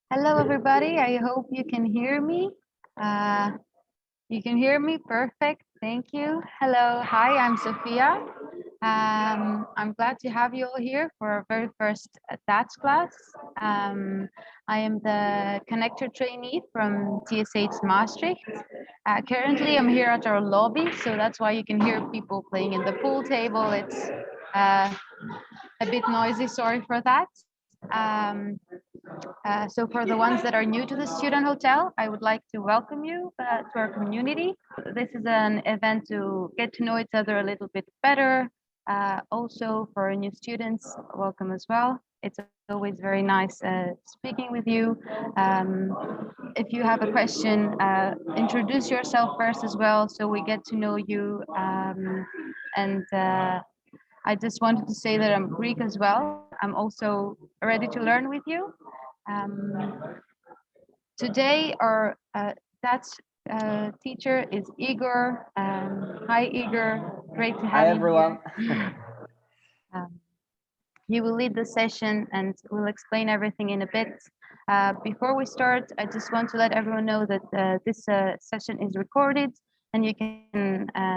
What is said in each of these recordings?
Hello, everybody. I hope you can hear me. You can hear me? Perfect. Thank you. Hello. Hi, I'm Sophia. I'm glad to have you all here for our very first Dutch class. I am the connector trainee from TSH Maastricht. Currently, I'm here at our lobby, so that's why you can hear people playing in the pool table. It's a bit noisy. Sorry for that. So for the ones that are new to the student hotel, I would like to welcome you to our community. This is an event to get to know each other a little bit better. Also for new students, welcome as well. It's always very nice speaking with you. If you have a question, introduce yourself first as well, so we get to know you. And I just wanted to say that I'm Greek as well. I'm also ready to learn with you. Today, our Dutch teacher is Igor. Hi, Igor. Great to have Hi, you everyone. here. He will lead the session and we'll explain everything in a bit. Before we start, I just want to let everyone know that this session is recorded and you can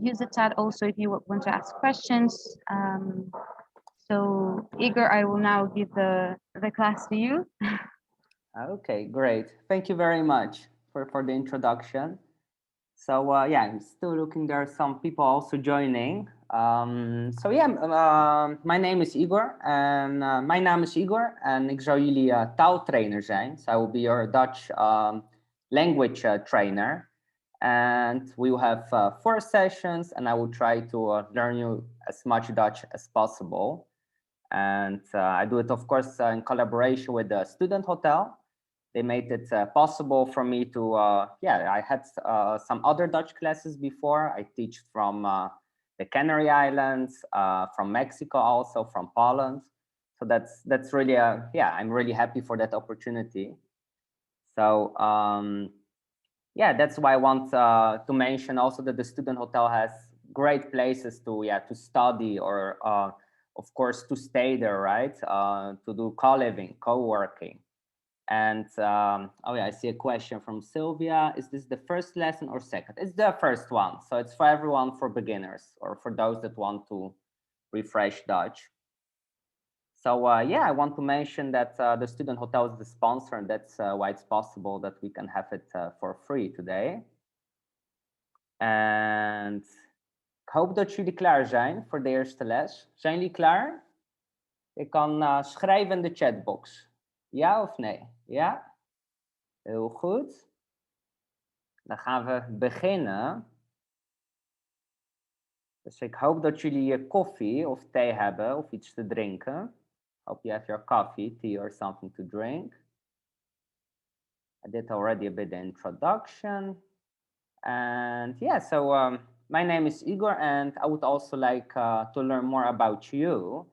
use the chat also if you want to ask questions. So Igor, I will now give the class to you. Okay, great. Thank you very much for the introduction. So yeah, I'm still looking. There are some people also joining. So yeah, my name is Igor and mijn naam is Igor en ik zou jullie taaltrainer zijn. So I will be your Dutch language trainer. And we will have 4 sessions and I will try to learn you as much Dutch as possible. And I do it, of course, in collaboration with the student hotel. They made it possible for me to, I had some other Dutch classes before. I teach from the Canary Islands, from Mexico, also from Poland. So that's really, I'm really happy for that opportunity. So that's why I want to mention also that the student hotel has great places to study or of course to stay there, right? To do co-living, co-working. And I see a question from Sylvia. Is this the first lesson or second? It's the first one. So it's for everyone, for beginners or for those that want to refresh Dutch. So I want to mention that the student hotel is the sponsor, and that's why it's possible that we can have it for free today. En ik hoop dat jullie klaar zijn voor de eerste les. Zijn jullie klaar? Je kan schrijven in de chatbox. Ja of nee? Ja? Heel goed. Dan gaan we beginnen. Dus ik hoop dat jullie koffie of thee hebben of iets te drinken. Hope you have your coffee, tea or something to drink. I did already a bit of introduction. And so my name is Igor and I would also like to learn more about you.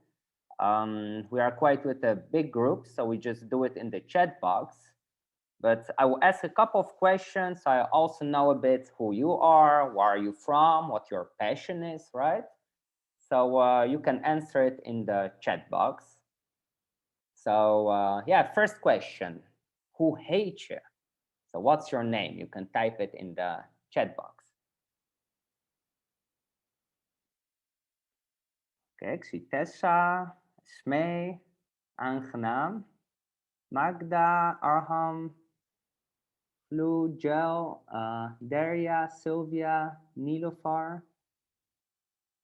We are quite with a big group, so we just do it in the chat box. But I will ask a couple of questions. So I also know a bit who you are, where are you from, what your passion is, right? So you can answer it in the chat box. So first question, who hates you? So what's your name? You can type it in the chat box. Kijk, ik zie Tessa, Smee, aangenaam. Magda, Arham, Flu, Gel, Daria, Sylvia, Nilofar,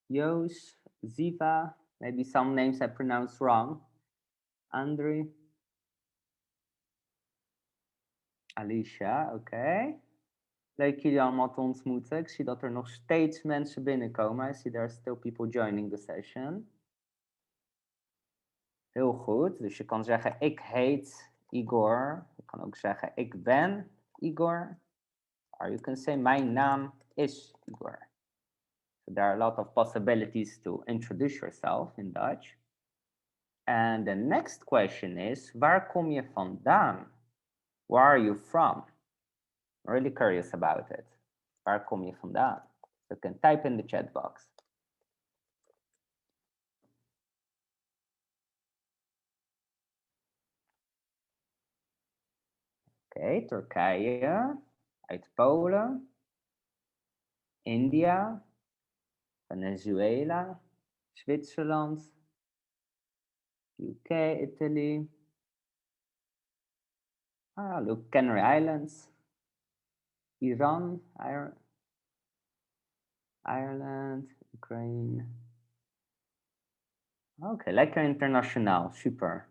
Joos, Ziva, maybe some names I pronounced wrong. Andre, Alicia, oké. Leuk jullie allemaal te ontmoeten. Ik zie dat er nog steeds mensen binnenkomen. I see there are still people joining the session. Heel goed. Dus je kan zeggen, ik heet Igor. Je kan ook zeggen, ik ben Igor. Or you can say, mijn naam is Igor. So there are a lot of possibilities to introduce yourself in Dutch. And the next question is, waar kom je vandaan? Where are you from? I'm really curious about it. Waar kom je vandaan? So you can type in the chat box. Oké, Turkije, uit Polen, India, Venezuela, Zwitserland, UK, Italy. Ah, look, Canary Islands, Iran, Ireland, Ukraine. Oké, lekker internationaal, super.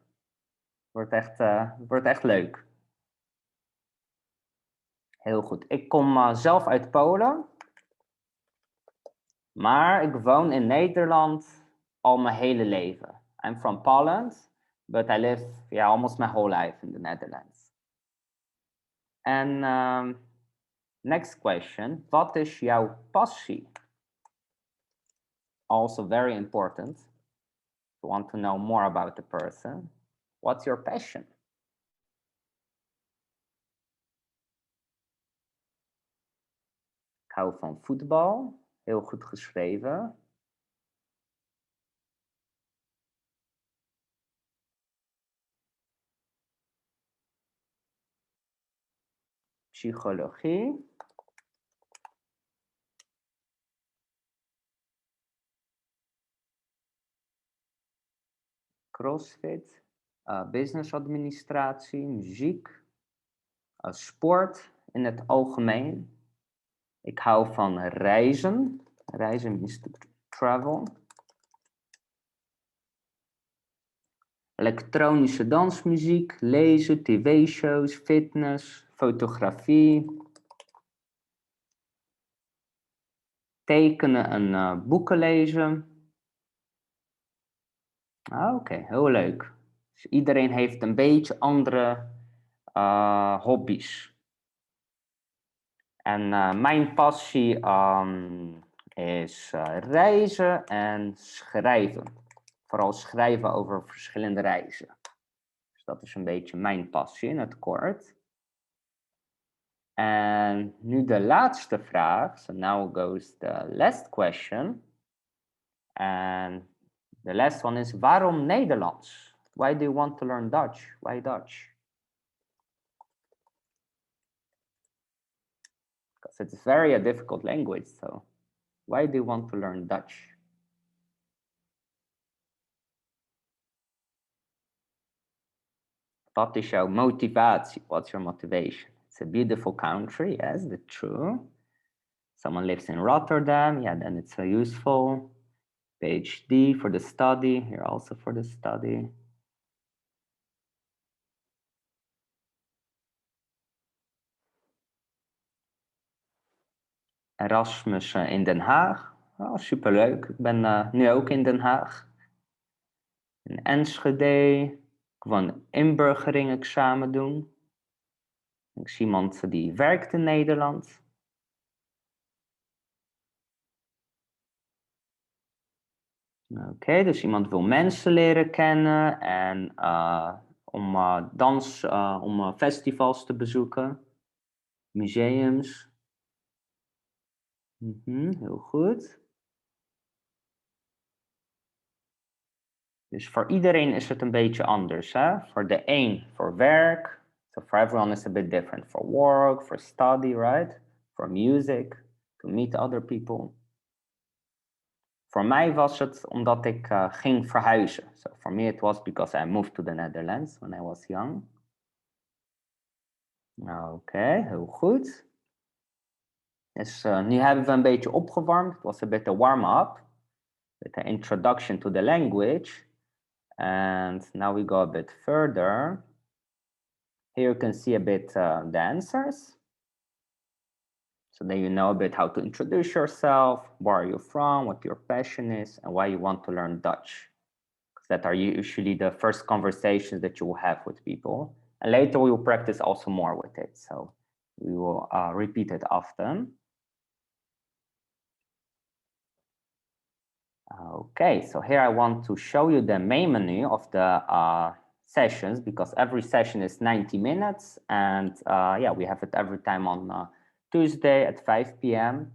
Wordt echt leuk. Heel goed. Ik kom zelf uit Polen. Maar ik woon in Nederland al mijn hele leven. I'm from Poland, but I live almost my whole life in the Netherlands. En next question. Wat is jouw passie? Also very important. If you want to know more about the person. What's your passion? Ik hou van voetbal. Heel goed geschreven. Psychologie. CrossFit. Business administratie. Muziek. Sport in het algemeen. Ik hou van reizen. Reizen means to travel. Elektronische dansmuziek, lezen, tv-shows, fitness, fotografie. Tekenen en boeken lezen. Oké, heel leuk. Dus iedereen heeft een beetje andere hobby's. En mijn passie is reizen en schrijven. Vooral schrijven over verschillende reizen. Dus dat is een beetje mijn passie in het kort. En nu de laatste vraag. So now goes the last question. And the last one is, waarom Nederlands? Why do you want to learn Dutch? Why Dutch? Because it's very a difficult language. So why do you want to learn Dutch? Wat is jouw motivatie? What's your motivation? It's a beautiful country, yes, that's true. Someone lives in Rotterdam, yeah, then it's useful. PhD for the study, here also for the study. Erasmus in Den Haag. Oh, superleuk. Ik ben nu ook in Den Haag. In Enschede. Ik wil een inburgering-examen doen. Ik zie iemand die werkt in Nederland. Oké, dus iemand wil mensen leren kennen en om festivals te bezoeken, museums. Heel goed. Dus voor iedereen is het een beetje anders. Hè? Voor de een voor werk. So for everyone is a bit different. For work, for study, right? For music, to meet other people. Voor mij was het omdat ik ging verhuizen. So for me it was because I moved to the Netherlands when I was young. Oké, heel goed. Dus nu hebben we een beetje opgewarmd. It was a bit a warm-up. With an introduction to the language. And now we go a bit further. Here you can see a bit the answers. So then you know a bit how to introduce yourself, where are you from, what your passion is, and why you want to learn Dutch. Because that are usually the first conversations that you will have with people. And later we will practice also more with it. So we will repeat it often. Okay, so here I want to show you the main menu of the sessions, because every session is 90 minutes. And yeah, we have it every time on Tuesday at 5 p.m.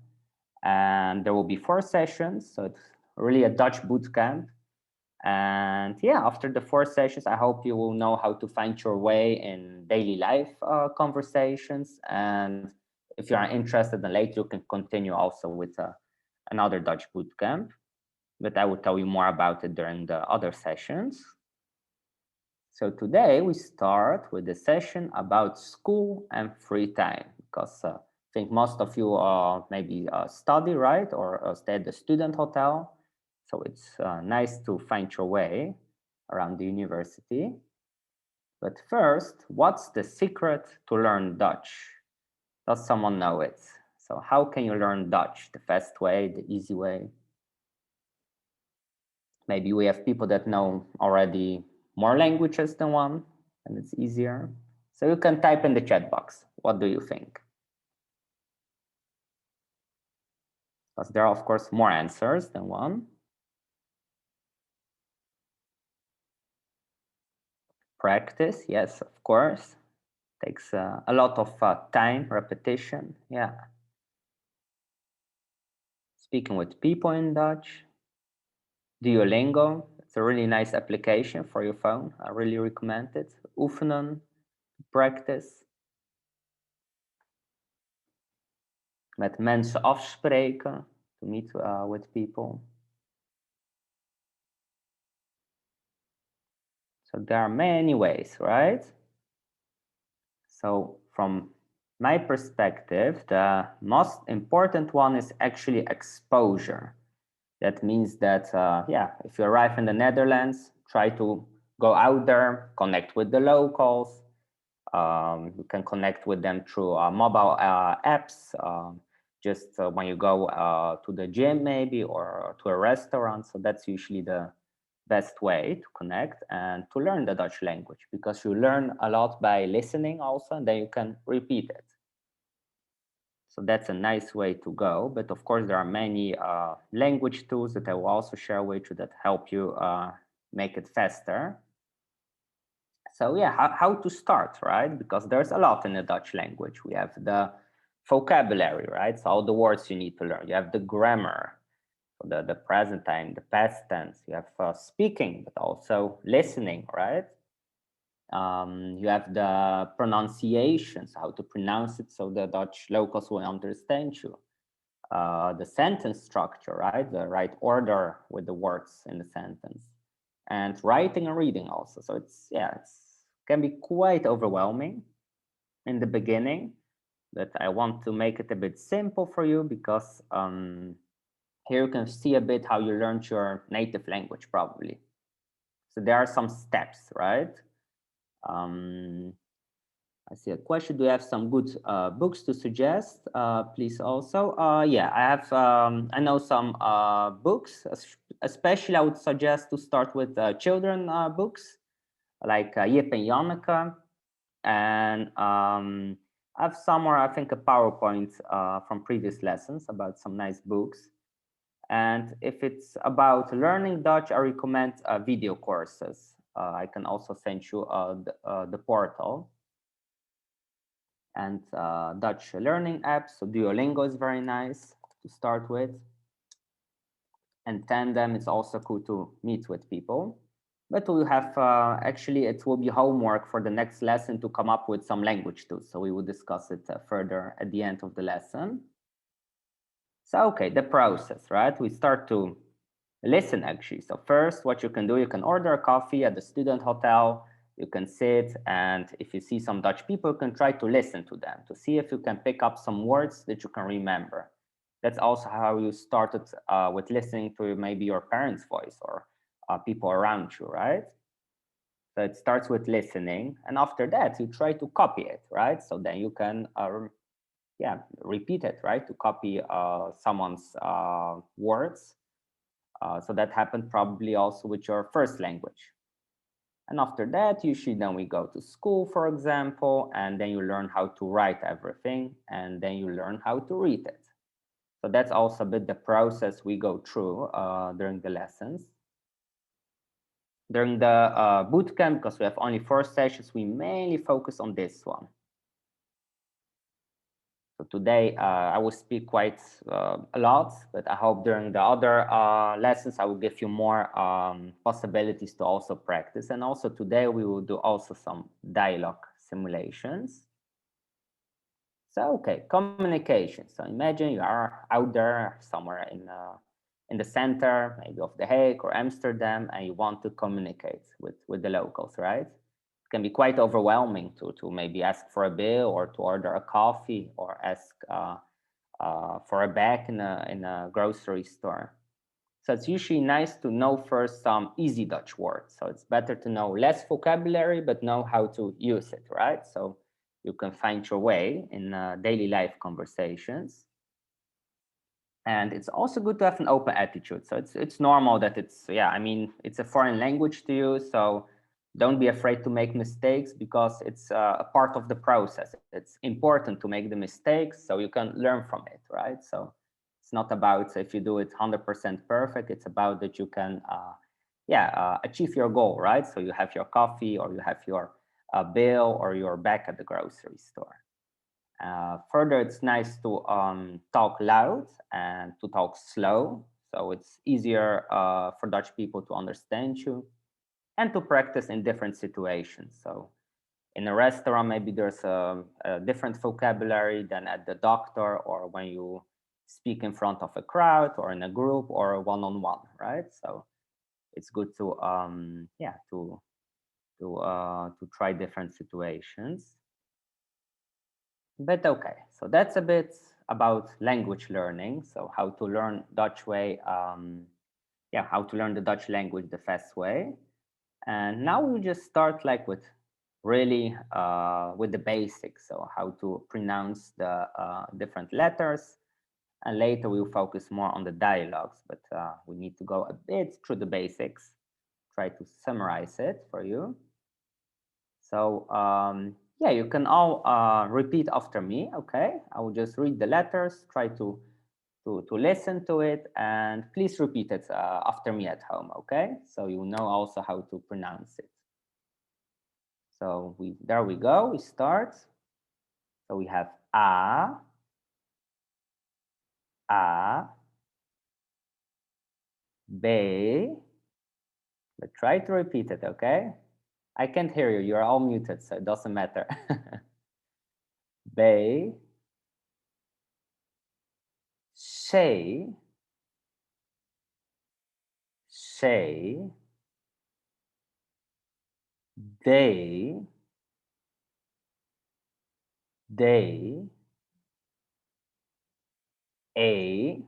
And there will be 4 sessions. So it's really a Dutch bootcamp. And yeah, after the 4 sessions, I hope you will know how to find your way in daily life conversations. And if you are interested, then later you can continue also with another Dutch bootcamp. But I will tell you more about it during the other sessions. So today we start with a session about school and free time, because I think most of you maybe study, right, or stay at the student hotel. So it's nice to find your way around the university. But first, what's the secret to learn Dutch? Does someone know it? So how can you learn Dutch? The fast way, the easy way? Maybe we have people that know already more languages than one, and it's easier. So you can type in the chat box. What do you think? Because there are, of course, more answers than one. Practice, yes, of course. Takes a lot of time, repetition. Yeah. Speaking with people in Dutch. Duolingo, it's a really nice application for your phone. I really recommend it. Oefenen, practice. Met mensen afspreken, to meet with people. So there are many ways, right? So from my perspective, the most important one is actually exposure. That means that, yeah, if you arrive in the Netherlands, try to go out there, connect with the locals. You can connect with them through mobile apps, just when you go to the gym maybe, or to a restaurant. So that's usually the best way to connect and to learn the Dutch language, because you learn a lot by listening also, and then you can repeat it. So that's a nice way to go. But of course, there are many language tools that I will also share with you that help you make it faster. So yeah, how to start, right? Because there's a lot in the Dutch language. We have the vocabulary, right? So all the words you need to learn. You have the grammar, the present time, the past tense. You have speaking, but also listening, right? You have the pronunciations, how to pronounce it so the Dutch locals will understand you. The sentence structure, right? The right order with the words in the sentence. And writing and reading also. So it's can be quite overwhelming in the beginning, but I want to make it a bit simple for you, because here you can see a bit how you learned your native language probably. So there are some steps, right? I see a question. Do you have some good books to suggest? Please also. Yeah, I have. I know some books. Especially, I would suggest to start with children books, like Jip and Janneke, and I have somewhere, I think, a PowerPoint from previous lessons about some nice books. And if it's about learning Dutch, I recommend video courses. I can also send you the portal. And Dutch learning apps. So Duolingo is very nice to start with. And Tandem is also cool to meet with people. But we'll have, actually, it will be homework for the next lesson to come up with some language tools. So we will discuss it further at the end of the lesson. So, okay, the process, right? We start to listen, actually. So first, what you can do, you can order a coffee at the student hotel. You can sit, and if you see some Dutch people, you can try to listen to them to see if you can pick up some words that you can remember. That's also how you started with listening to maybe your parents' voice or people around you, right? So it starts with listening, and after that, you try to copy it, right? So then you can, repeat it, right? To copy someone's words. So that happened probably also with your first language. And after that, usually then we go to school, for example, and then you learn how to write everything, and then you learn how to read it. So that's also a bit the process we go through during the lessons. During the boot camp, because we have only 4 sessions, we mainly focus on this one. So today I will speak quite a lot, but I hope during the other lessons I will give you more possibilities to also practice. And also today we will do also some dialogue simulations. So, okay, communication. So imagine you are out there somewhere in the center, maybe of The Hague or Amsterdam, and you want to communicate with the locals, right? It can be quite overwhelming to maybe ask for a bill or to order a coffee or ask for a bag in a grocery store. So it's usually nice to know first some easy Dutch words. So it's better to know less vocabulary, but know how to use it, right? So you can find your way in daily life conversations. And it's also good to have an open attitude. So it's normal that it's, yeah, I mean, it's a foreign language to you. So don't be afraid to make mistakes because it's a part of the process. It's important to make the mistakes so you can learn from it, right? So it's not about if you do it 100% perfect. It's about that you can, achieve your goal, right? So you have your coffee or you have your bill or you're back at the grocery store. Further, it's nice to talk loud and to talk slow. So it's easier for Dutch people to understand you and to practice in different situations. So in a restaurant, maybe there's a different vocabulary than at the doctor or when you speak in front of a crowd or in a group or one-on-one, right? So it's good to to try different situations. But okay, so that's a bit about language learning. So how to learn Dutch way, how to learn the Dutch language the fast way. And now we just start like with really with the basics. So how to pronounce the different letters. And later we'll focus more on the dialogues, but we need to go a bit through the basics, try to summarize it for you. So yeah, you can all repeat after me, okay? I will just read the letters, try to listen to it, and please repeat it after me at home, okay? So you know also how to pronounce it. So there we go, we start. So we have A, B, but try to repeat it, okay? I can't hear you, you're all muted, so it doesn't matter. B, C, C, D, D, A,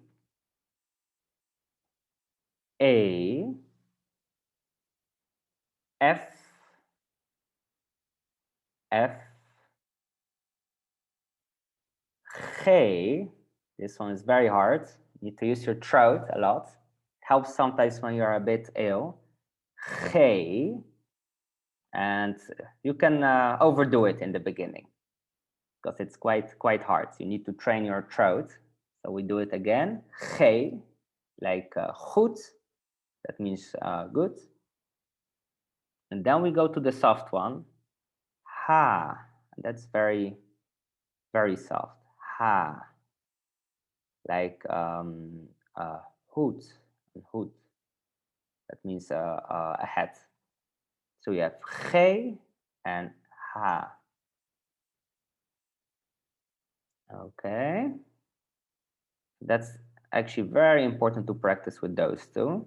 F, F, G. This one is very hard. You need to use your throat a lot. It helps sometimes when you're a bit ill. G. And you can overdo it in the beginning because it's quite hard. You need to train your throat. So we do it again. G, like goed. That means good. And then we go to the soft one. Ha. That's very, very soft. Ha. Like hood. Hood. That means a hat. So you have G and H. Okay. That's actually very important to practice with those two.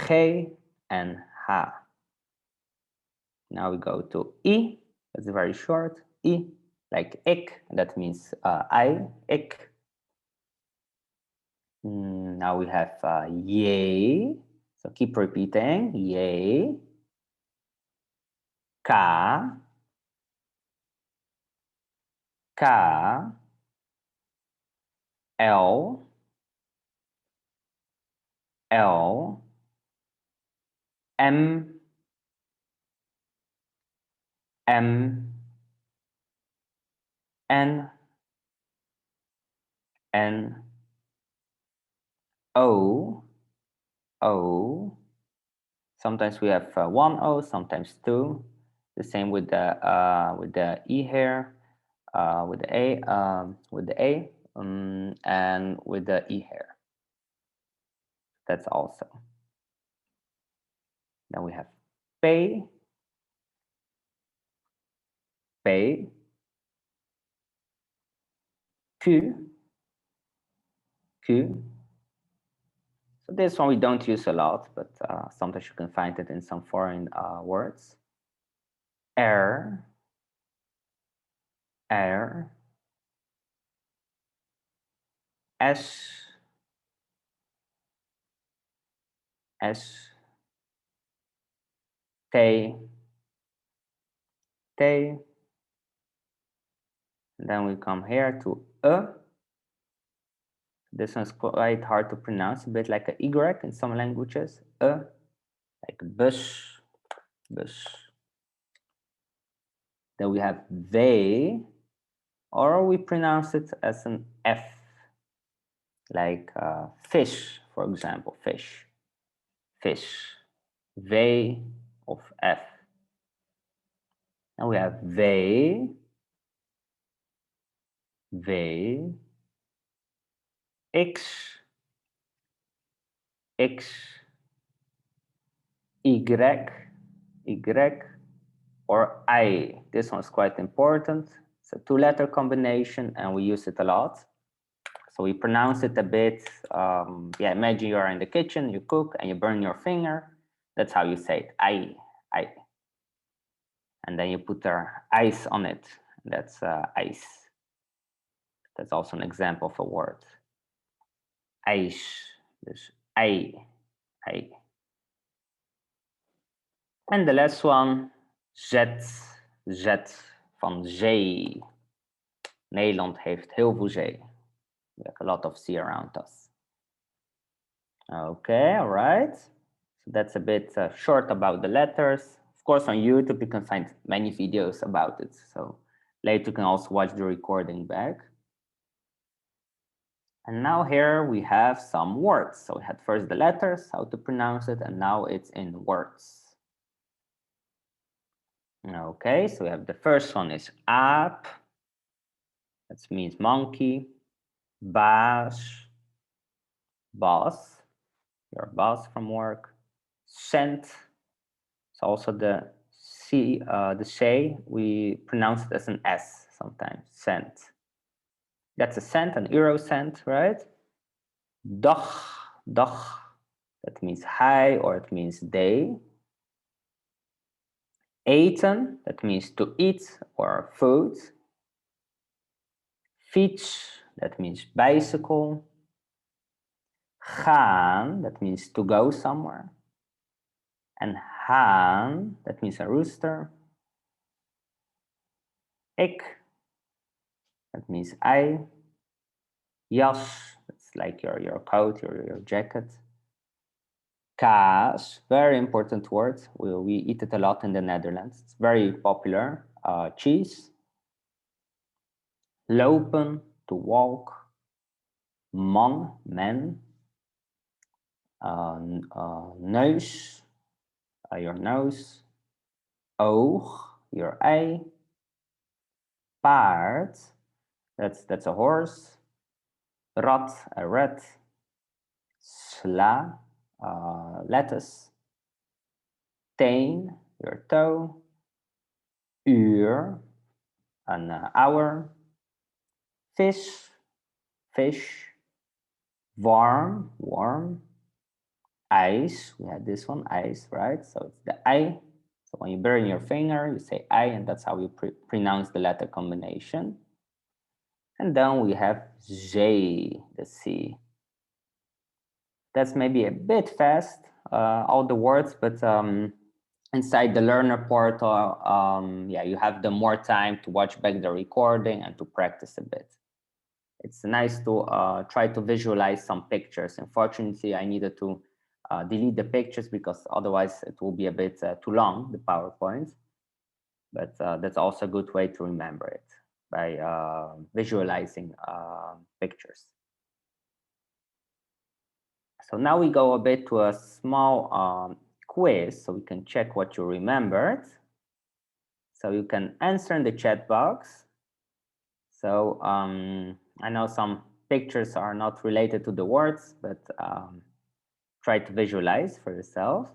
G and H. Now we go to I. That's very short. I, like ik. That means I, ik. Now we have yay. So keep repeating. Yay. K. K. L. L. M. M. N. N. O. O. Sometimes we have one O, sometimes two. The same with the E here. with the A, and with the E here. That's also. Then we have pay, pay, Q, Q. So this one we don't use a lot, but sometimes you can find it in some foreign words. R, R, S, S, T, T. And then we come here to E. This one's quite hard to pronounce, a bit like a Y in some languages. E, like bus, bus. Then we have V, or we pronounce it as an F, like fish, for example, fish, fish, V of F. And we have V, V, X, X, Y, Y, or I. This one's quite important. It's a two-letter combination and we use it a lot. So we pronounce it a bit, yeah, imagine you are in the kitchen, you cook and you burn your finger. That's how you say it, I. And then you put ice on it. That's ice. That's also an example of a word. Ice, dus I. And the last one, Z, Z van zee. Nederland heeft heel veel zee. We have a lot of sea around us. Okay, all right. So that's a bit short about the letters. Of course, on YouTube, you can find many videos about it. So later you can also watch the recording back. And now here we have some words. So we had first the letters, how to pronounce it, and now it's in words. Okay, so we have the first one is aap. That means monkey. Baas, boss, your boss from work. Cent. It's also the C, the say, we pronounce it as an S sometimes, cent. That's a cent, an euro cent, right? Dag, dag, that means hi or it means day. Eten, that means to eat or food. Fiets, that means bicycle. Gaan, that means to go somewhere. And haan, that means a rooster. Ik, that means I. Jas, that's like your coat, your jacket. Kaas, very important word. We eat it a lot in the Netherlands. It's very popular. Cheese. Lopen, to walk. Man, man. Neus, your nose. Oog, your eye. Paard, that's a horse. Rat, a rat. Sla, lettuce. Teen, your toe. Uur, an hour. Vis, fish. Warm, warm. Ice, we had this one, ice, right? So it's the I. So when you burn your finger, you say I, and that's how you pronounce the letter combination. And then we have zee, the sea. That's maybe a bit fast, all the words, but inside the learner portal, yeah, you have the more time to watch back the recording and to practice a bit. It's nice to try to visualize some pictures. Unfortunately, I needed to delete the pictures because otherwise it will be a bit too long, the PowerPoint. But that's also a good way to remember it by visualizing pictures. So now we go a bit to a small quiz so we can check what you remembered. So you can answer in the chat box. So I know some pictures are not related to the words, but try to visualize for yourself.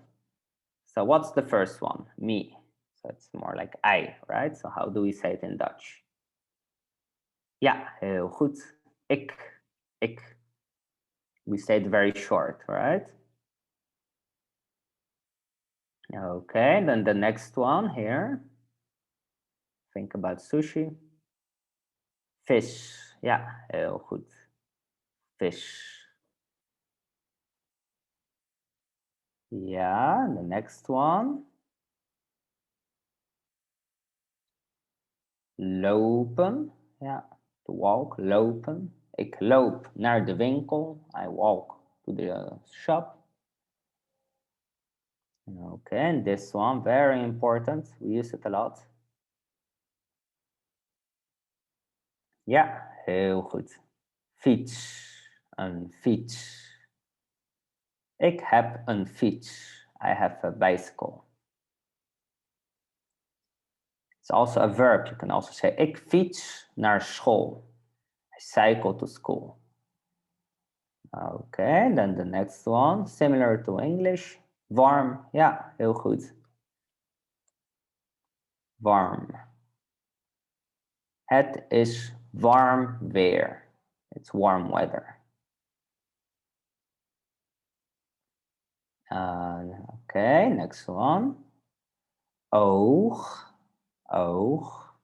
So what's the first one? Me. So it's more like I, right? So how do we say it in Dutch? Ja, heel goed. Ik. We say it very short, right? Okay, then the next one here. Think about sushi. Fish. Ja, heel goed. Fish. Yeah, the next one. Lopen. Ja, to walk, lopen. Ik loop naar de winkel. I walk to the shop. Okay, and this one, very important. We use it a lot. Ja, heel goed. Fiets. Een fiets. Ik heb een fiets. I have a bicycle. It's also a verb. You can also say, ik fiets naar school. I cycle to school. Okay, then the next one, similar to English. Warm. Ja, heel goed. Warm. Het is warm weer. It's warm weather. Okay, next one. Oog. Oog.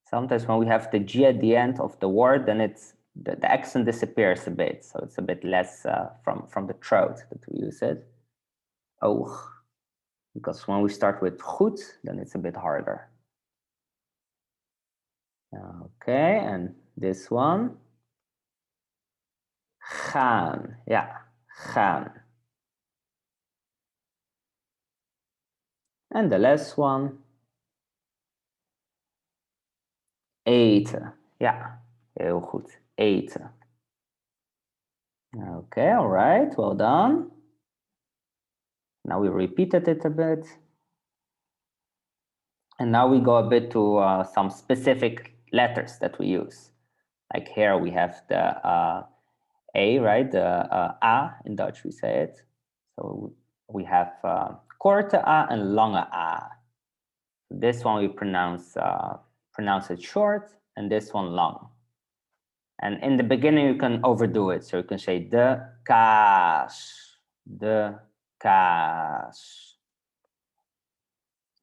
Sometimes when we have the G at the end of the word, then it's the accent disappears a bit. So it's a bit less from the throat that we use it. Oog. Because when we start with goed, then it's a bit harder. Okay, and this one. Gaan. Ja, gaan. And the last one. Eten. Ja, heel goed. Eten. Okay, all right, well done. Now we repeated it a bit. And now we go a bit to some specific letters that we use. Like here we have the A, right? The A, in Dutch we say it. So we have korte A and lange A. This one we pronounce it short, and this one long. And in the beginning you can overdo it. So you can say de kaas, de kaas.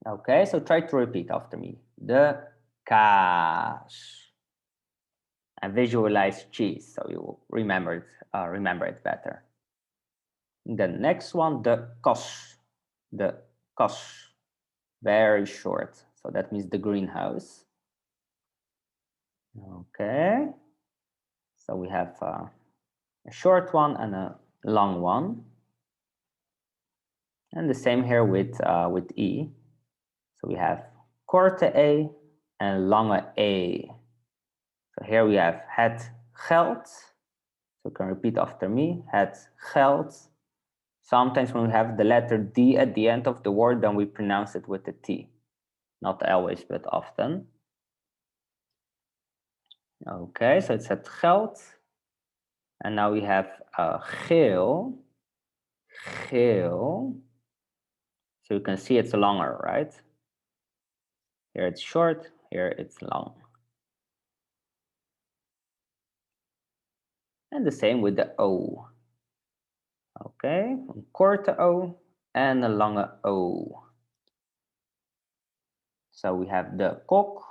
Okay, so try to repeat after me. De kaas. And visualize cheese, so you will remember it better. The next one, de kos. De kos. Very short. So that means the greenhouse. Okay. So we have a short one and a long one. And the same here with E. So we have korte A and lange A. So here we have het geld. So you can repeat after me. Het geld. Sometimes when we have the letter D at the end of the word, then we pronounce it with the T. Not always, but often. Okay, so it's het geld. And now we have geel. Geel. So you can see it's longer, right? Here it's short, here it's long. And the same with the O. Okay, een korte O and a lange O. So we have de kok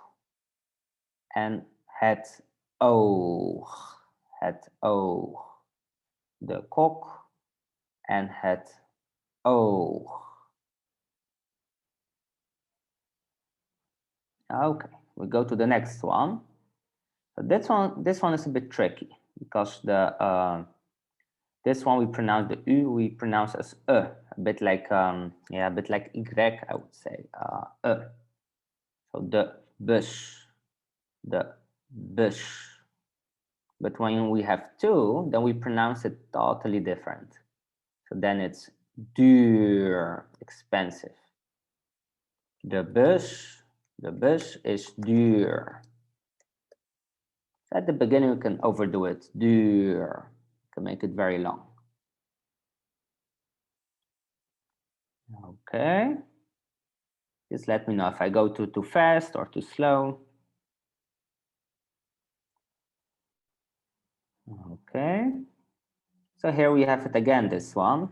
and het oog. Het oog. De kok and het oog. Okay, we go to the next one. So this one is a bit tricky because this one we pronounce the U, we pronounce as a bit like yeah, a bit like Y, I would say. So the bus, the bus. But when we have two, then we pronounce it totally different. So then it's duur, expensive. The bus is duur. So at the beginning, we can overdo it. Duur. Can make it very long. Okay. Just let me know if I go too fast or too slow. Okay. So here we have it again, this one,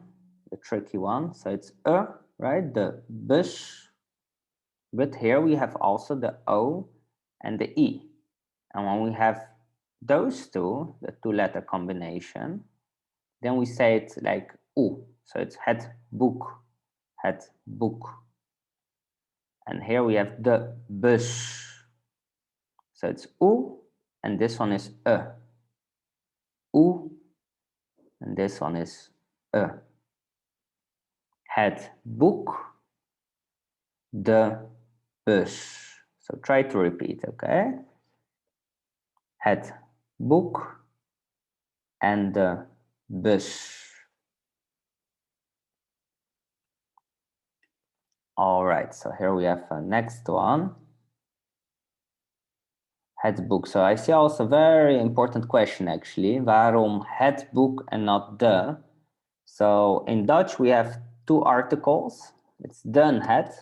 the tricky one. So it's right? The bush. But here we have also the O and the E. And when we have those two, the two-letter combination, then we say it like U. So it's het boek, het boek. And here we have the bus. So it's U, and this one is U, and this one is Het boek, de bus. So try to repeat, okay? Het boek and the bus. All right, so here we have a next one. Het boek. So I see also a very important question actually. Waarom het boek and not the? So in Dutch we have two articles. It's the and het,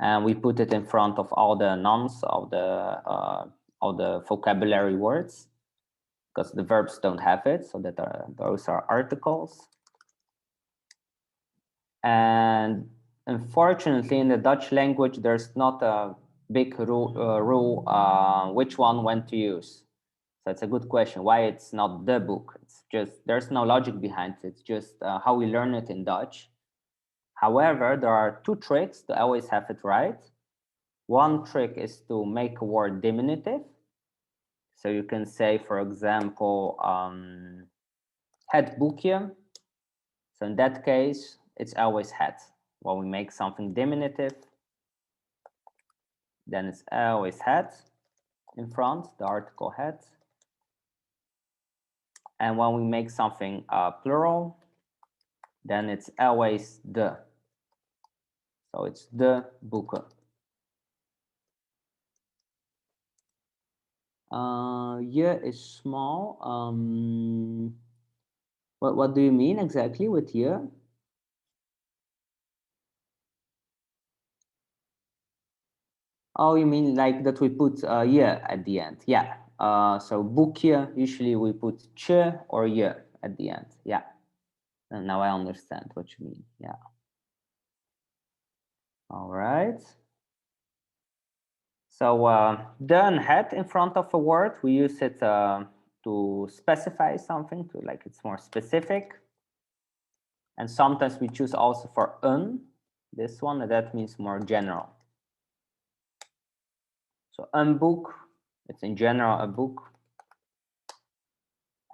and we put it in front of all the nouns of the vocabulary words, because the verbs don't have it. So those are articles. And unfortunately, in the Dutch language, there's not a big rule which one when to use. So it's a good question. Why it's not the book? It's just there's no logic behind it. It's just how we learn it in Dutch. However, there are two tricks to always have it right. One trick is to make a word diminutive. So you can say, for example, het boekje. So in that case, it's always het. When we make something diminutive, then it's always het in front, the article het. And when we make something plural, then it's always de. So it's de boeken. Je is small. What do you mean exactly with je? Oh, you mean like that we put je at the end? Yeah. So boekje, usually we put che or je at the end. Yeah. And now I understand what you mean. Yeah. All right. So the and het in front of a word, we use it to specify something, to like it's more specific. And sometimes we choose also for this one, and that means more general. So een boek, it's in general a book.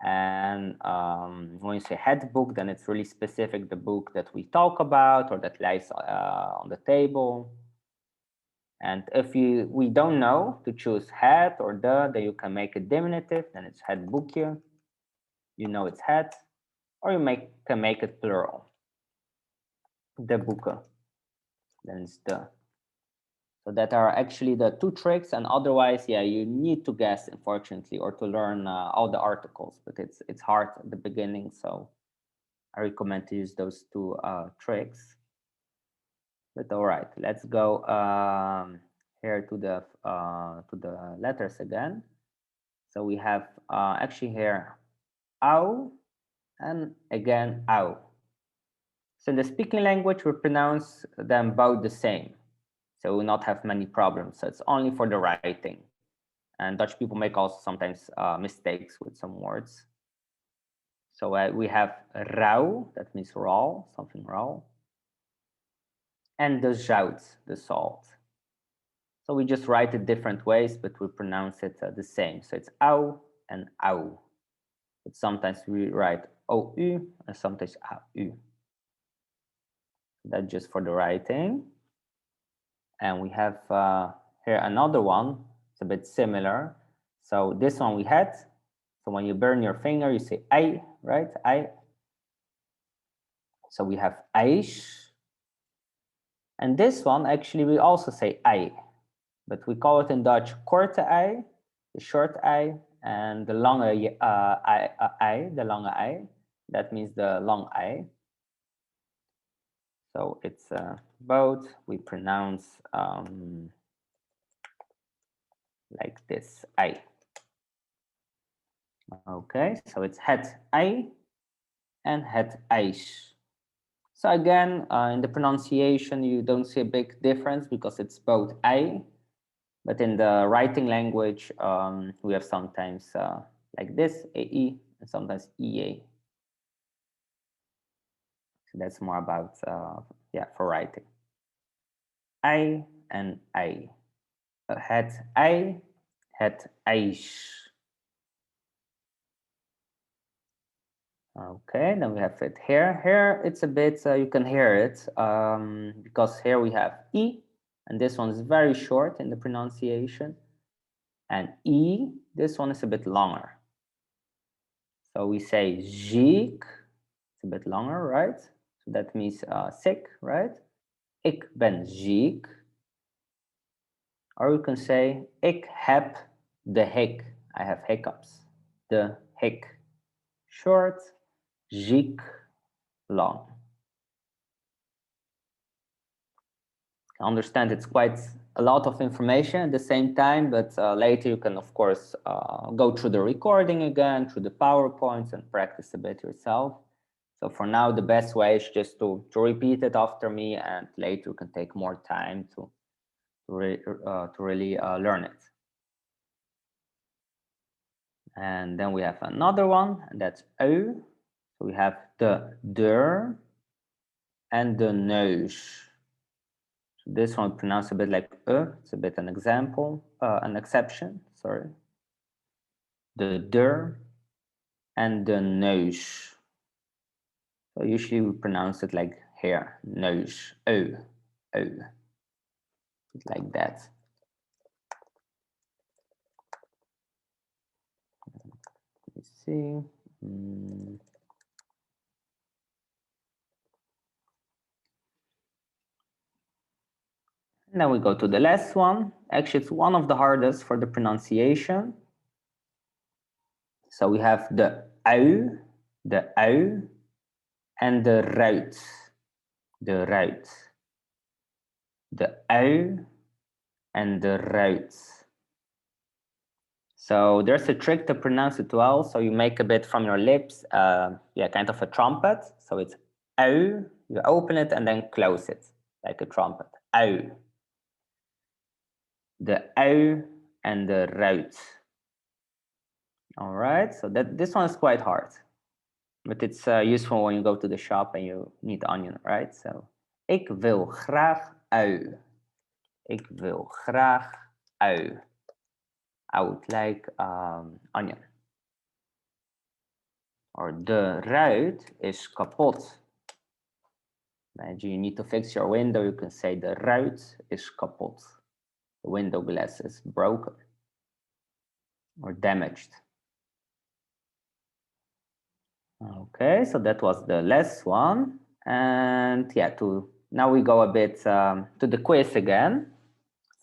And when you say het book, then it's really specific, the book that we talk about or that lies on the table. And if we don't know to choose het or the, then you can make it diminutive, then it's het boekje. You know it's het, or you can make it plural. De boeken, then it's the. So that are actually the two tricks, and otherwise, yeah, you need to guess, unfortunately, or to learn all the articles, but it's hard at the beginning, so I recommend to use those two tricks. But all right, let's go here to the letters again. So we have actually here au and again au. So in the speaking language, we pronounce them both the same. So we will not have many problems. So it's only for the writing. And Dutch people make also sometimes mistakes with some words. So we have rauw, that means raw, something raw. And the zout, the salt. So we just write it different ways, but we pronounce it the same. So it's au and au. But sometimes we write ou and sometimes au. That's just for the writing. And we have here another one. It's a bit similar. So this one we had. So when you burn your finger, you say ei, right? Ei. So we have ijs. And this one, actually, we also say ei. But we call it in Dutch korte ei, the short ei. and the longer I, the longer I, that means the long I. So it's boat. We pronounce like this, I. Okay, so it's het I and het ijs. So again, in the pronunciation, you don't see a big difference because it's both I, but in the writing language, we have sometimes like this, AE, and sometimes EA. So that's more about, yeah, for writing. I and I. Het I, het ijs. Okay, then we have it here. Here it's a bit, you can hear it because here we have E, and this one is very short in the pronunciation. And E, this one is a bit longer. So we say ziek, it's a bit longer, right? So that means sick, right? Ik ben ziek. Or you can say, ik heb de hik. I have hiccups. De hik. Short, ziek, long. I understand it's quite a lot of information at the same time, but later you can, of course, go through the recording again, through the PowerPoints and practice a bit yourself. So for now, the best way is just to repeat it after me, and later you can take more time to really learn it. And then we have another one, and that's O. So we have the deur and the neus. So this one pronounced a bit like it's a bit an example, an exception, sorry. The deur and the neus. So usually we pronounce it like here, neus, O, like that. Let me see. And then we go to the last one. Actually, it's one of the hardest for the pronunciation. So we have the ui, and the ruit, the ruit. The ui and the ruit. So there's a trick to pronounce it well. So you make a bit from your lips, yeah, kind of a trumpet. So it's ui, you open it and then close it like a trumpet. Ui. The ui and the ruit. All right, so this one is quite hard, but it's useful when you go to the shop and you need onion, right? So, ik wil graag ui. Ik wil graag ui. I would like onion. Or de ruit is kapot. Imagine you need to fix your window, you can say de ruit is kapot. The window glass is broken or damaged. Okay, so that was the last one. And yeah, now we go a bit to the quiz again.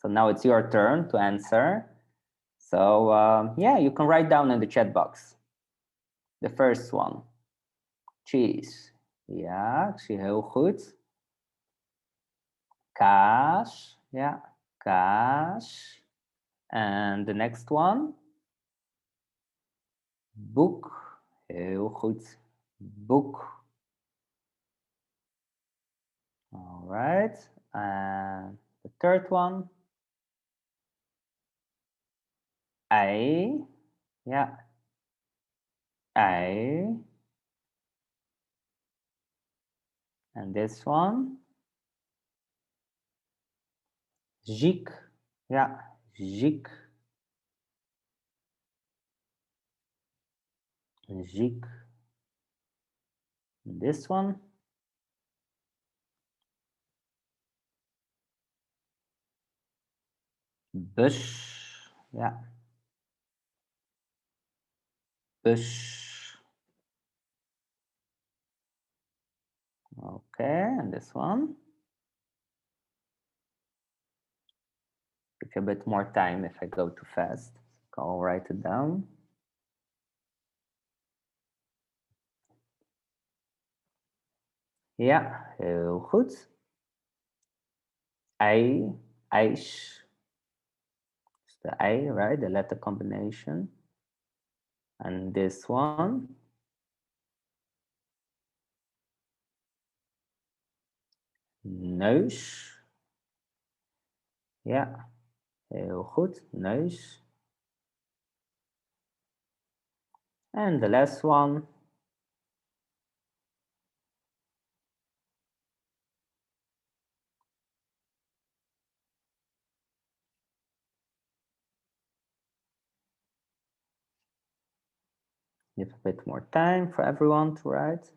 So now it's your turn to answer. So yeah, you can write down in the chat box. The first one, cheese. Ja, ik zie heel goed. Kaas. Ja, kaas. And the next one, boek. Heel goed. Boek. All right. And the third one, ei. Ja, ei. And this one, ziek. Ja, ziek. Ziek. This one, bus. Ja, bus. Okay, and this one. Give you a bit more time if I go too fast. I'll write it down. Ja, heel goed. I, ijs. It's the I, right? The letter combination. And this one. Neus. Ja, heel goed. Neus. And the last one. Give a bit more time for everyone to write.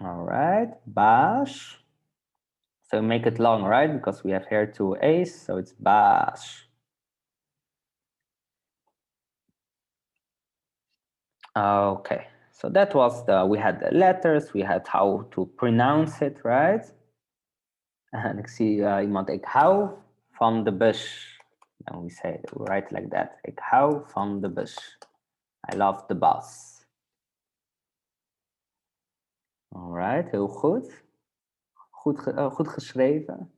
All right, baas. So make it long, right? Because we have here two A's, so it's baas. Okay, so that was we had the letters, we had how to pronounce it, right? En ik zie iemand, ik hou van de bus. And we say, we write like that. Ik hou van de bus. I love the bus. All right, heel goed. Goed geschreven.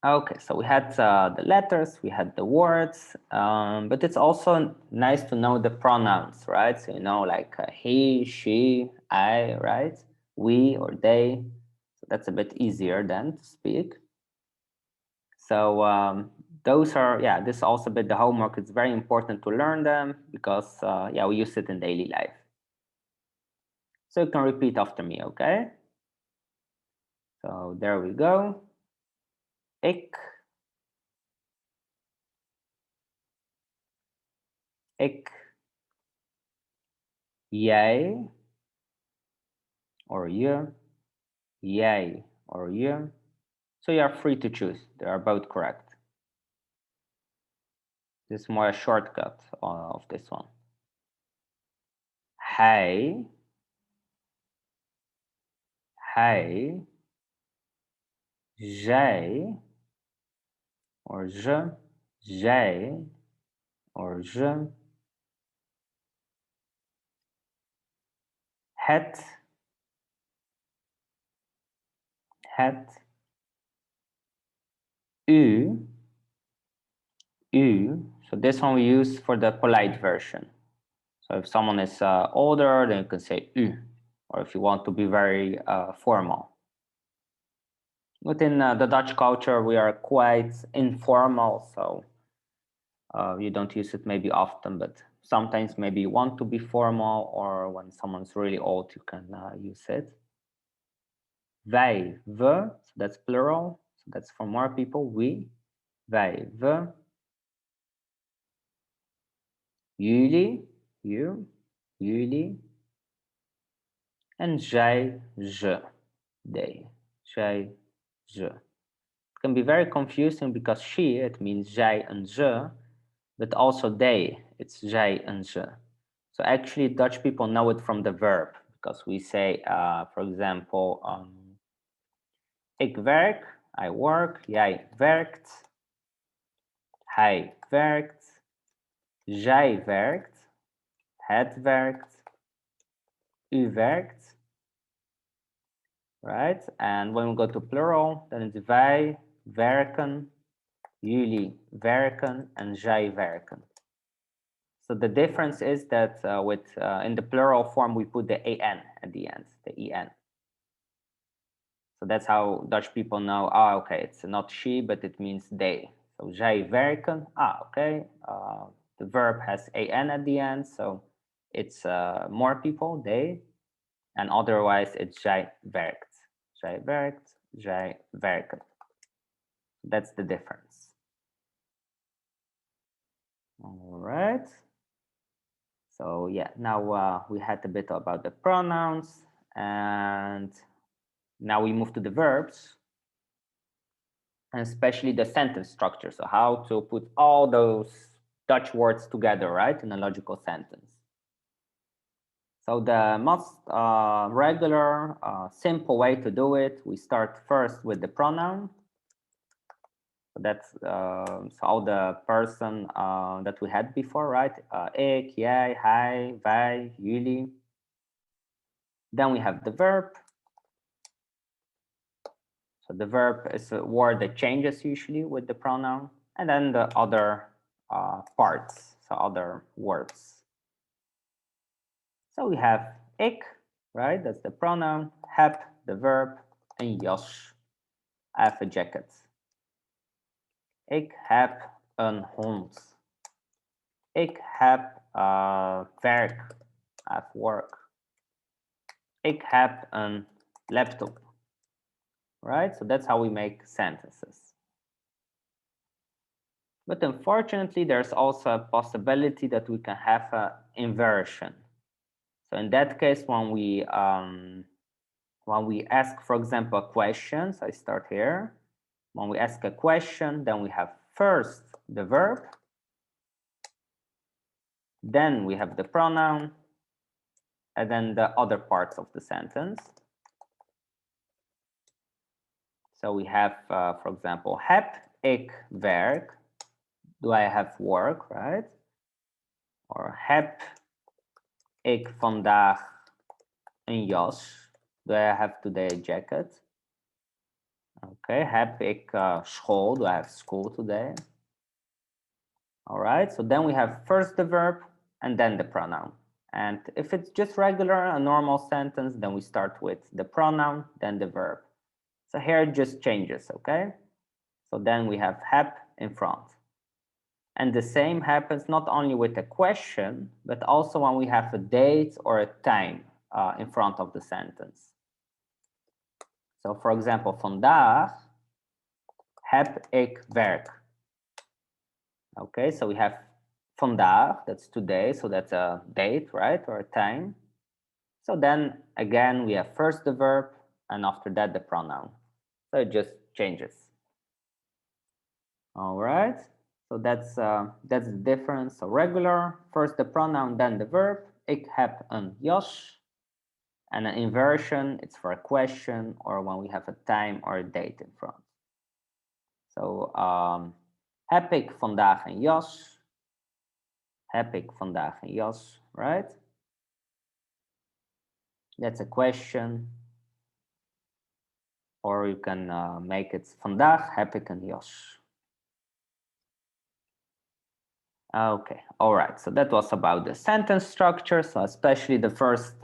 Okay, so we had the letters, we had the words, but it's also nice to know the pronouns, right? So you know, like he, she, I, right? We or they. So that's a bit easier then to speak. So those are, yeah, this is also a bit the homework. It's very important to learn them because, yeah, we use it in daily life. So you can repeat after me, okay? So there we go. Ik. Ik. Jij. Or je. Jij or je. So you are free to choose. They are both correct. This is more a shortcut of this one. Hij. Hij. Zij. Or ze. Zij. Or ze. Het. Het. U. U. So this one we use for the polite version. So if someone is older, then you can say u. Or if you want to be very formal. Within the Dutch culture, we are quite informal, so you don't use it maybe often, but sometimes maybe you want to be formal, or when someone's really old, you can use it. Wij, we, so that's plural, so that's for more people, we, wij, we. Jullie, you, jullie. En zij, ze, they, zij, ze. It can be very confusing because she, it means zij en ze, but also they, it's zij en ze. So actually Dutch people know it from the verb because we say, for example, ik werk, I work, jij werkt, hij werkt, zij werkt, het werkt, u werkt, right? And when we go to plural, then it's wij werken, jullie werken, and zij werken. So the difference is that in the plural form, we put the an at the end, the en. So that's how Dutch people know, okay, it's not she, but it means they. So zij werken, okay. The verb has an at the end, so it's more people, they. And otherwise, it's zij werkt. Zij werkt, zij werken. That's the difference. All right. So yeah, now we had a bit about the pronouns, and now we move to the verbs, and especially the sentence structure. So how to put all those Dutch words together, right, in a logical sentence. So the most regular, simple way to do it, we start first with the pronoun. So that's so all the person that we had before, right? Ik, jij, hij, wij, jullie. Then we have the verb. So the verb is a word that changes usually with the pronoun, and then the other parts, so other words. So we have ik, right? That's the pronoun. Heb, the verb, and jas. I have a jacket. Ik heb een hond. Ik heb werk. I have work. Ik heb een laptop. Right? So that's how we make sentences. But unfortunately, there's also a possibility that we can have an inversion. So in that case, when we ask, for example, a question, so I start here. When we ask a question, then we have first the verb, then we have the pronoun, and then the other parts of the sentence. So we have, for example, heb ik werk? Do I have work, right? Or heb ik vandaag een jas? Do I have today a jacket? Okay, heb ik school? Do I have school today? All right, so then we have first the verb and then the pronoun. And if it's just regular, a normal sentence, then we start with the pronoun, then the verb. So here it just changes, okay? So then we have heb in front. And the same happens not only with a question, but also when we have a date or a time in front of the sentence. So for example, vandaag heb ik werk. Okay, so we have vandaag, that's today, so that's a date, right, or a time. So then again, we have first the verb and after that the pronoun. So it just changes. All right, so that's the difference. So regular, first the pronoun, then the verb. Ik heb een jas. And an inversion, it's for a question or when we have a time or a date in front. So heb ik vandaag een jas? Heb ik vandaag een jas, right? That's a question. Or you can make it vandaag heb ik een jas. Okay, all right, so that was about the sentence structure. So especially the first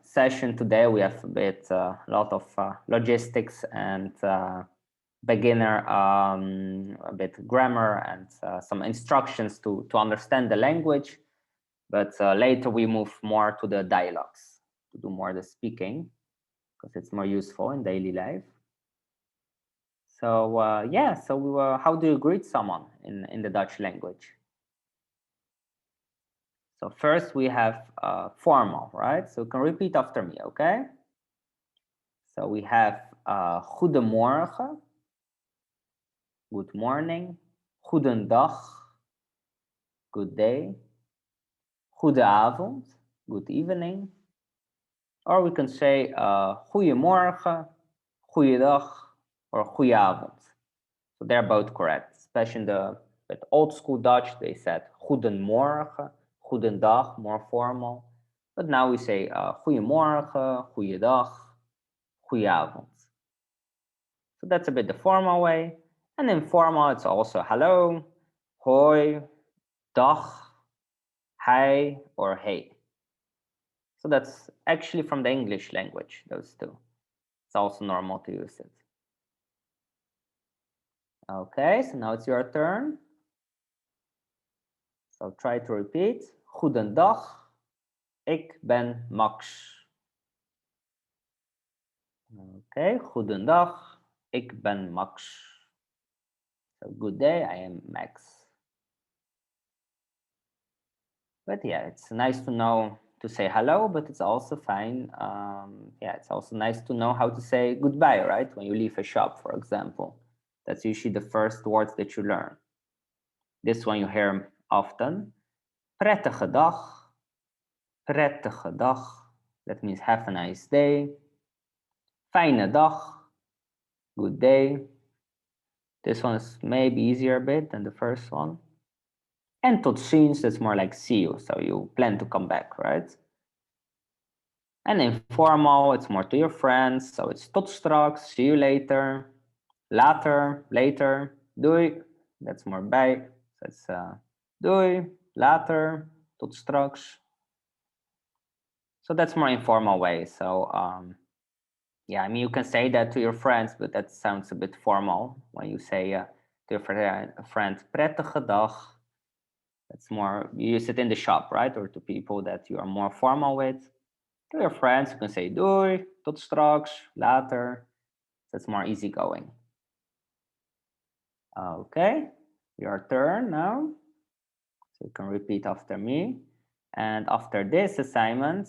session today, we have a lot of logistics and beginner, a bit grammar and some instructions to understand the language. But later we move more to the dialogues, to do more the speaking, because it's more useful in daily life. So yeah, so how do you greet someone in the Dutch language? So first we have formal, right? So you can repeat after me, okay? So we have goedemorgen, good morning, goedendag, good day, goedenavond, good evening. Or we can say goedemorgen, goeiedag, or goeieavond. So they're both correct, especially in the old school Dutch, they said goedemorgen, goedendag, more formal. But now we say goedemorgen, goeiedag, goeieavond. So that's a bit the formal way. And informal, it's also hello, hoi, dag, hi, or hey. So that's actually from the English language, those two. It's also normal to use it. Okay, so now it's your turn. So try to repeat. Goedendag, ik ben Max. Okay, goedendag, ik ben Max. So good day, I am Max. But yeah, it's nice to know to say hello, but it's also fine. Yeah, it's also nice to know how to say goodbye, right? When you leave a shop, for example. That's usually the first words that you learn. This one you hear often. Prettige dag. Prettige dag. That means have a nice day. Fijne dag. Good day. This one is maybe easier a bit than the first one. And tot ziens, that's more like see you. So you plan to come back, right? And informal, it's more to your friends. So it's tot straks, see you later. Later, later, doei. That's more bij. So it's doei, later, tot straks. So that's more informal way. So yeah, I mean, you can say that to your friends, but that sounds a bit formal when you say to your friend, prettige dag. That's more, you use it in the shop, right? Or to people that you are more formal with. To your friends, you can say doei, tot straks, later. That's more easygoing. Okay, your turn now. So you can repeat after me. And after this assignment,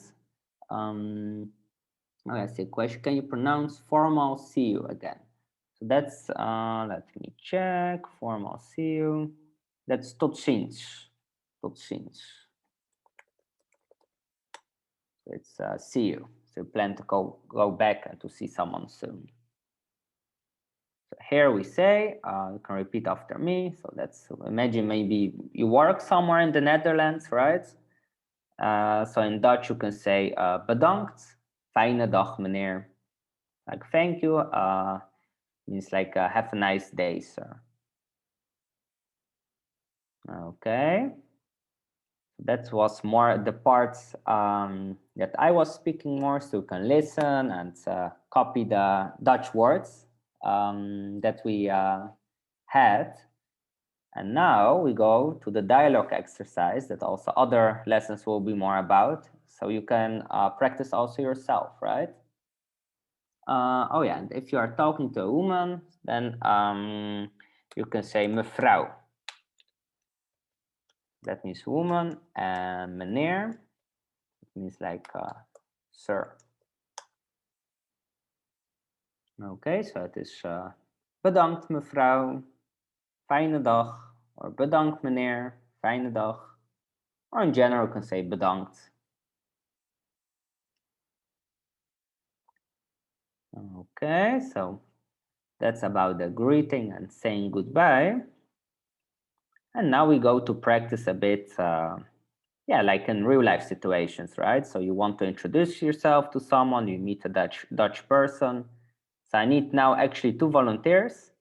I see a question. Can you pronounce formal see you again? So that's, let me check. Formal see you. That's tot ziens. Tot ziens. It's see you. So you plan to go back and to see someone soon. So here we say, you can repeat after me. So that's, imagine maybe you work somewhere in the Netherlands, right? So in Dutch you can say bedankt, fijne dag meneer. Like thank you, means like have a nice day, sir. Okay. That was more the parts that I was speaking more, so you can listen and copy the Dutch words that we had. And now we go to the dialogue exercise that also other lessons will be more about. So you can practice also yourself, right? Oh yeah, and if you are talking to a woman, then you can say mevrouw. That means woman, and meneer, it means like sir. Okay, so it is bedankt mevrouw, fijne dag, or bedankt meneer, fijne dag. Or in general, you can say bedankt. Okay, so that's about the greeting and saying goodbye. And now we go to practice a bit, yeah, like in real life situations, right? So you want to introduce yourself to someone, you meet a Dutch person. So I need now actually 2 volunteers.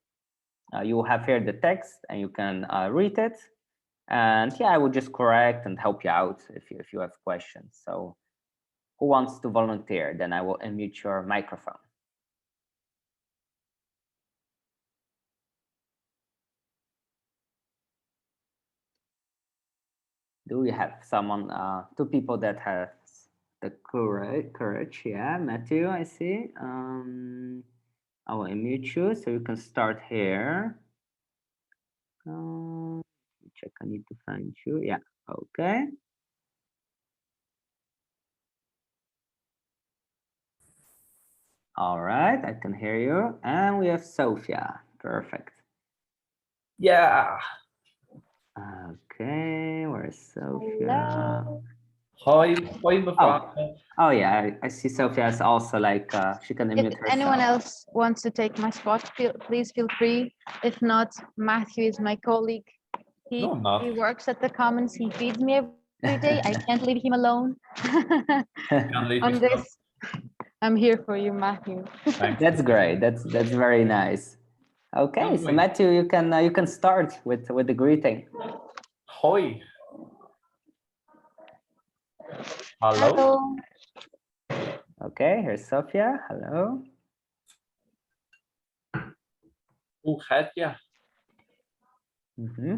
You will have here the text and you can read it. And yeah, I will just correct and help you out if you have questions. So who wants to volunteer? Then I will unmute your microphone. Do we have someone, 2 people that have the courage? Yeah, Matthew, I see. I will unmute you so you can start here. Check, I need to find you. Yeah, okay. All right, I can hear you. And we have Sophia. Perfect. Yeah. Okay, where's Sophia? Hello. Hi, mevrouw. Oh yeah, I see Sophia is also like, she can unmute If herself. anyone else wants to take my spot, please feel free. If not, Matthew is my colleague. No, I'm not. He works at the Commons. He feeds me every day. I can't leave him alone. Can't leave On me this, I'm here for you, Matthew. Thanks. That's great. That's very nice. Okay, so Wait. Matthew, you can start with the greeting. Hoi. Hallo. Okay, here's Sophia. Hello. Hoe gaat je?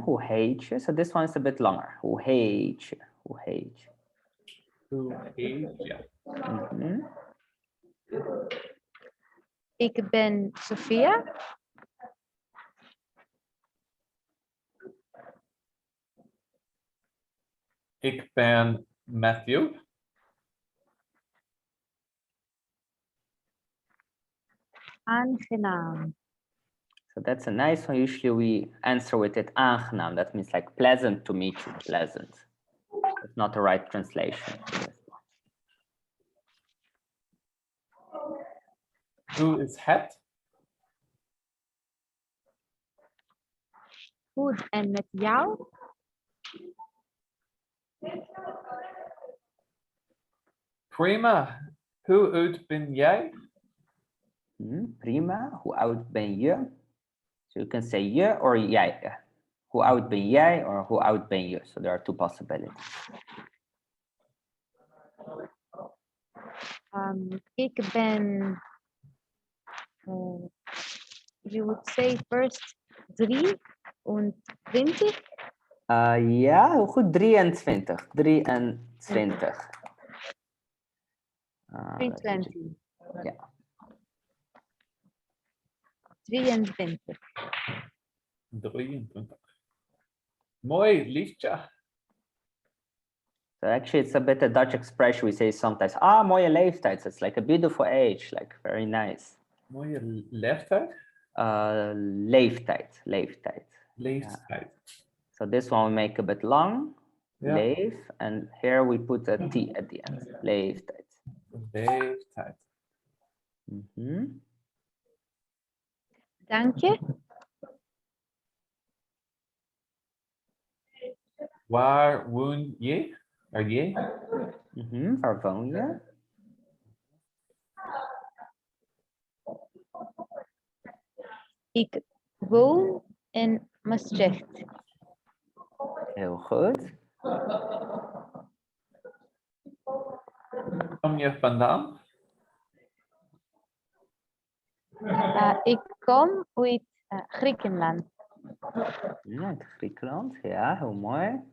Hoe heet je? So this one is a bit longer. Hoe heet je? Hoe heet je? Hoe heet je? Ik ben Sophia. Ik ben Matthew. Aangenaam. So that's a nice one. Usually we answer with it aangenaam. That means like pleasant to meet you, pleasant. It's not the right translation for this one. Hoe is het? Goed, en met jou? Prima. Hoe oud ben jij? Prima. Hoe oud ben je? So you can say je or jij. Hoe oud ben jij or hoe oud ben je? So there are two possibilities. Ik ben, you would say first 23. Ja, heel goed. 23. 23. 320. Ja. 23. 23. Mooi, liefje. So actually, it's a bit a Dutch expression. We say sometimes, mooie leeftijd. So it's like a beautiful age, like very nice. Mooie leeftijd? Leeftijd. Leeftijd. So this one we make a bit long. Ja. Leef. And here we put a T at the end. Leeftijd. Leeftijd. Dank je. Waar woon je? Waar je? Waar woon je? Ik woon in Maastricht. Heel goed. Kom je vandaan? Ik kom uit Griekenland. Uit Griekenland. Ja, heel mooi.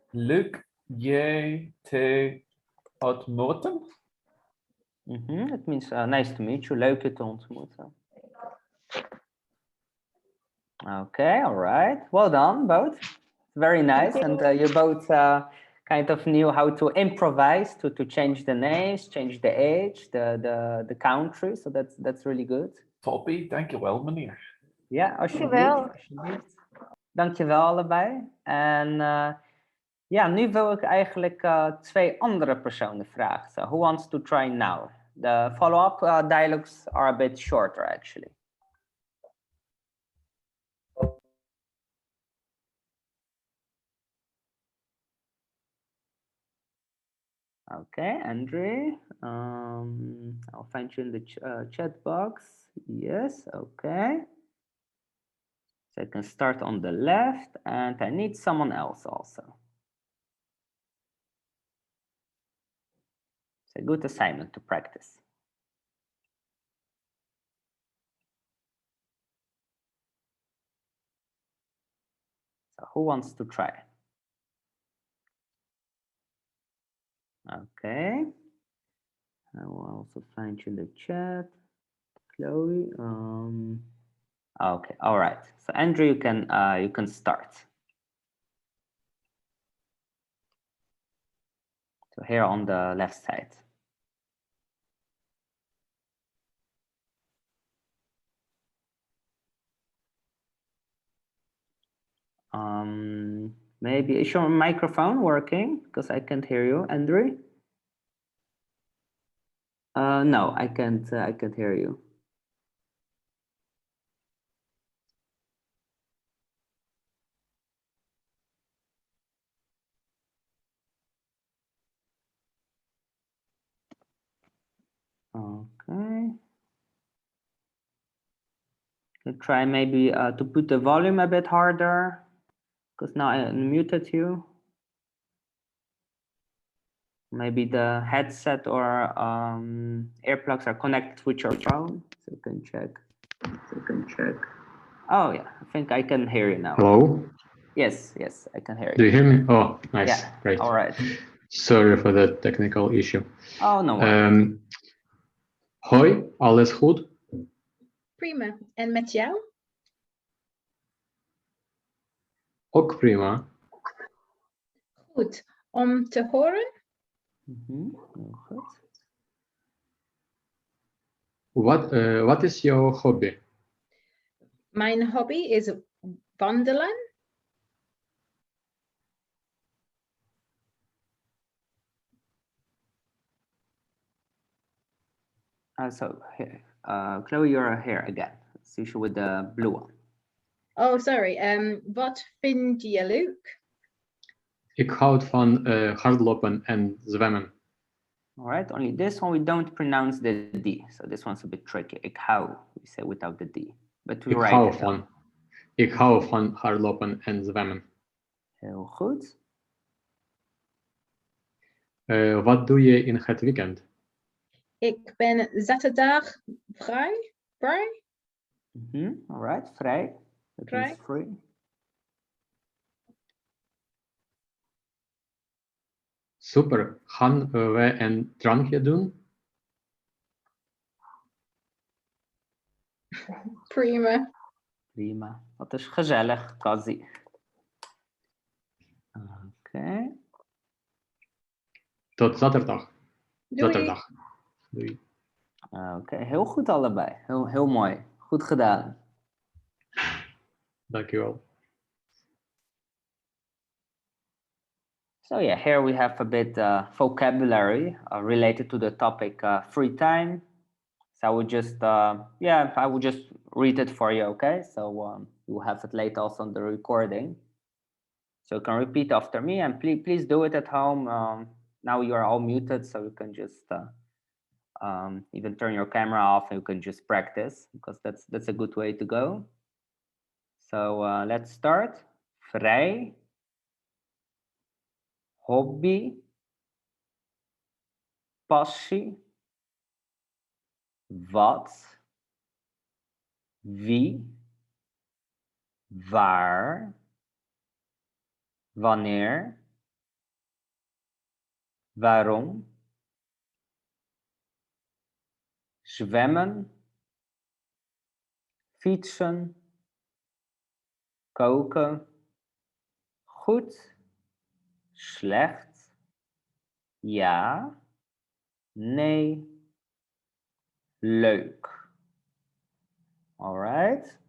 Leuk je te ontmoeten? It means nice to meet you. Leuk je te ontmoeten. Okay, all right. Well done, both. Very nice. And you both kind of knew how to improvise to change the names, change the age, the country. So that's really good. Toppie, dankjewel meneer. Ja, alsjeblieft. Dankjewel. Alsjeblieft. Dankjewel allebei. En ja, nu wil ik eigenlijk twee andere personen vragen. So who wants to try now? The follow-up dialogues are a bit shorter, actually. Okay, Andre, I'll find you in the chat box. Yes, okay. So I can start on the left, and I need someone else also. It's a good assignment to practice. So who wants to try? Okay. I will also find you in the chat. Chloe. Okay, all right. So Andrew, you can start. So here on the left side. Maybe is your microphone working? Because I can't hear you, Andrew. No, I can't hear you. Okay. Could try maybe to put the volume a bit harder, because now I unmuted you. Maybe the headset or earplugs are connected with your phone, so you can check. Oh yeah, I think I can hear you now. Hello? Yes, I can hear you. Do you hear me? Oh, nice. Yeah, Great. all right. Sorry for the technical issue. Oh, no worries. Hoi, alles goed? Prima. En met jou? Ook prima. Goed. Om te horen? Heel goed. Wat is jouw hobby? Mijn hobby is wandelen. So here, Chloe, you're here again. It's usually with the blue one. Oh, sorry. Wat vind je leuk? Ik houd van hardlopen en zwemmen. All right, only this one we don't pronounce the D. So this one's a bit tricky. Ik hou, we say without the D. But we Ik write hou it down. van. Ik hou van hardlopen en zwemmen. Heel goed. Wat doe je in het weekend? Ik ben zaterdag vrij. Vrij? All right, vrij. That means Vrij. free. Super. Gaan wij een drankje doen? Prima. Prima. Dat is gezellig, Kazi. Oké. Tot zaterdag. Doei. Zaterdag. Doei. Oké, heel goed allebei. Heel mooi. Goed gedaan. Dankjewel. So yeah, here we have a bit vocabulary related to the topic free time. So I would just, I would just read it for you, okay? So you will have it later also on the recording. So you can repeat after me and please do it at home. Now you are all muted, so you can just even turn your camera off and you can just practice because that's a good way to go. So let's start. Vrij. Hobby. Passie. Wat. Wie. Waar. Wanneer. Waarom. Zwemmen. Fietsen. Koken. Goed. Slecht. Ja. Nee. Leuk. All right.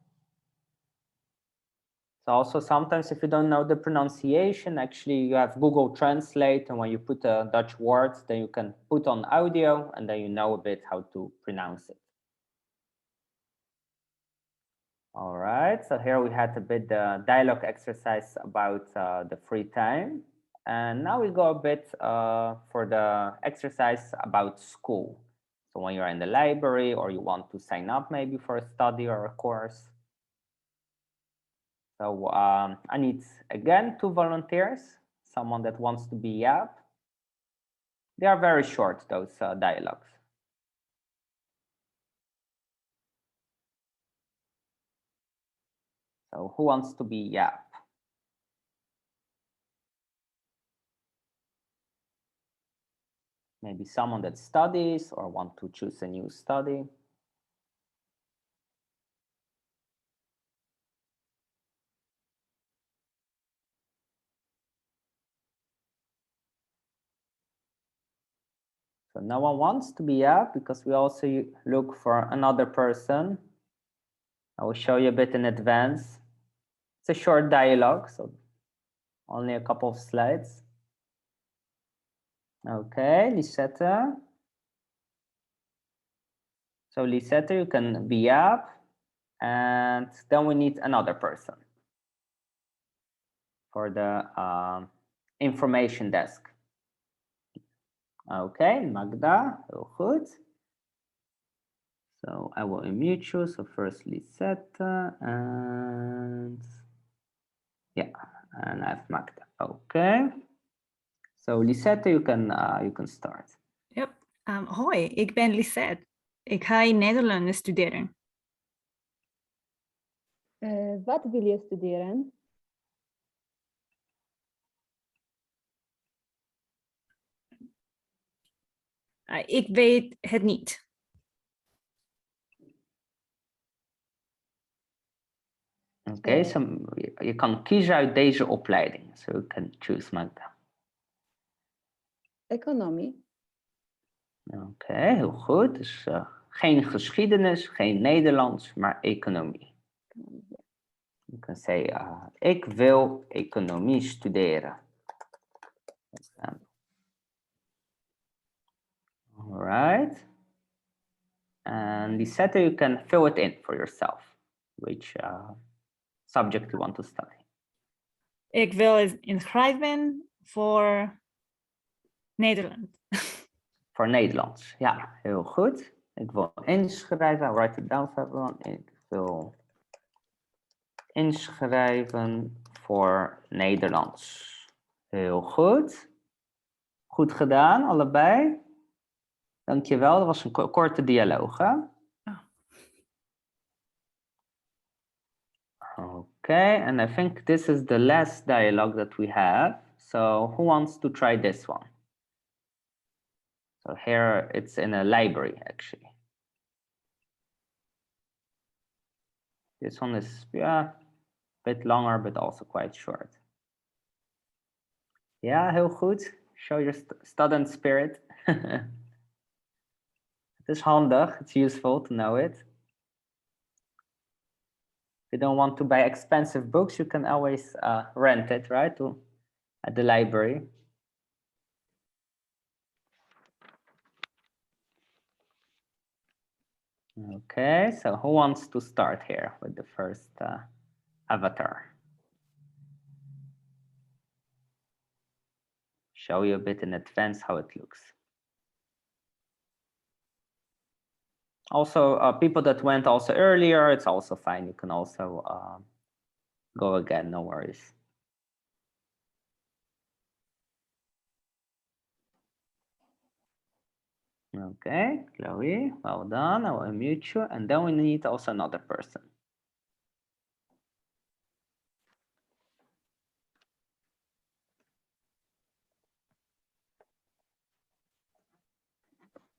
So also sometimes if you don't know the pronunciation, actually you have Google Translate, and when you put a Dutch word, then you can put on audio and then you know a bit how to pronounce it. All right, so here we had a bit the dialogue exercise about the free time. And now we go a bit for the exercise about school. So when you're in the library or you want to sign up maybe for a study or a course. So I need, again, 2 volunteers, someone that wants to be up. They are very short, those dialogues. So who wants to be Yap? Maybe someone that studies or want to choose a new study. So no one wants to be up because we also look for another person. I will show you a bit in advance. It's a short dialogue, so only a couple of slides. Okay, Lisette. So Lisette, you can be up, and then we need another person for the information desk. Okay, Magda, heel goed. So I will unmute you. So first Lisette and yeah, and I have Magda. Okay. So Lisette, you can start. Yep. Hoi, ik ben Lisette. Ik ga in Nederland studeren. Wat wil je studeren? Ik weet het niet. Oké, so je kan kiezen uit deze opleiding. So you can choose Magda. Economie. Oké, heel goed. Dus geen geschiedenis, geen Nederlands, maar economie. You can say, ik wil economie studeren. All right. And Lisette, you can fill it in for yourself, which subject you want to study. Ik wil eens inschrijven voor Nederland. Voor Nederlands, ja, heel goed. Ik wil inschrijven, I'll write it down for everyone. Ik wil inschrijven voor Nederlands. Heel goed. Goed gedaan, allebei. Dankjewel, dat was een korte dialoog, hè? Okay, and I think this is the last dialogue that we have. So who wants to try this one? So here it's in a library, actually. This one is, yeah, a bit longer, but also quite short. Ja, heel goed. Show your student spirit. Het is handig. It's useful to know it. If you don't want to buy expensive books, you can always rent it, right? At the library. Okay, so who wants to start here with the first avatar? Show you a bit in advance how it looks. Also, people that went also earlier, it's also fine. You can also go again, no worries. Okay, Chloe, well done. I will unmute you. And then we need also another person.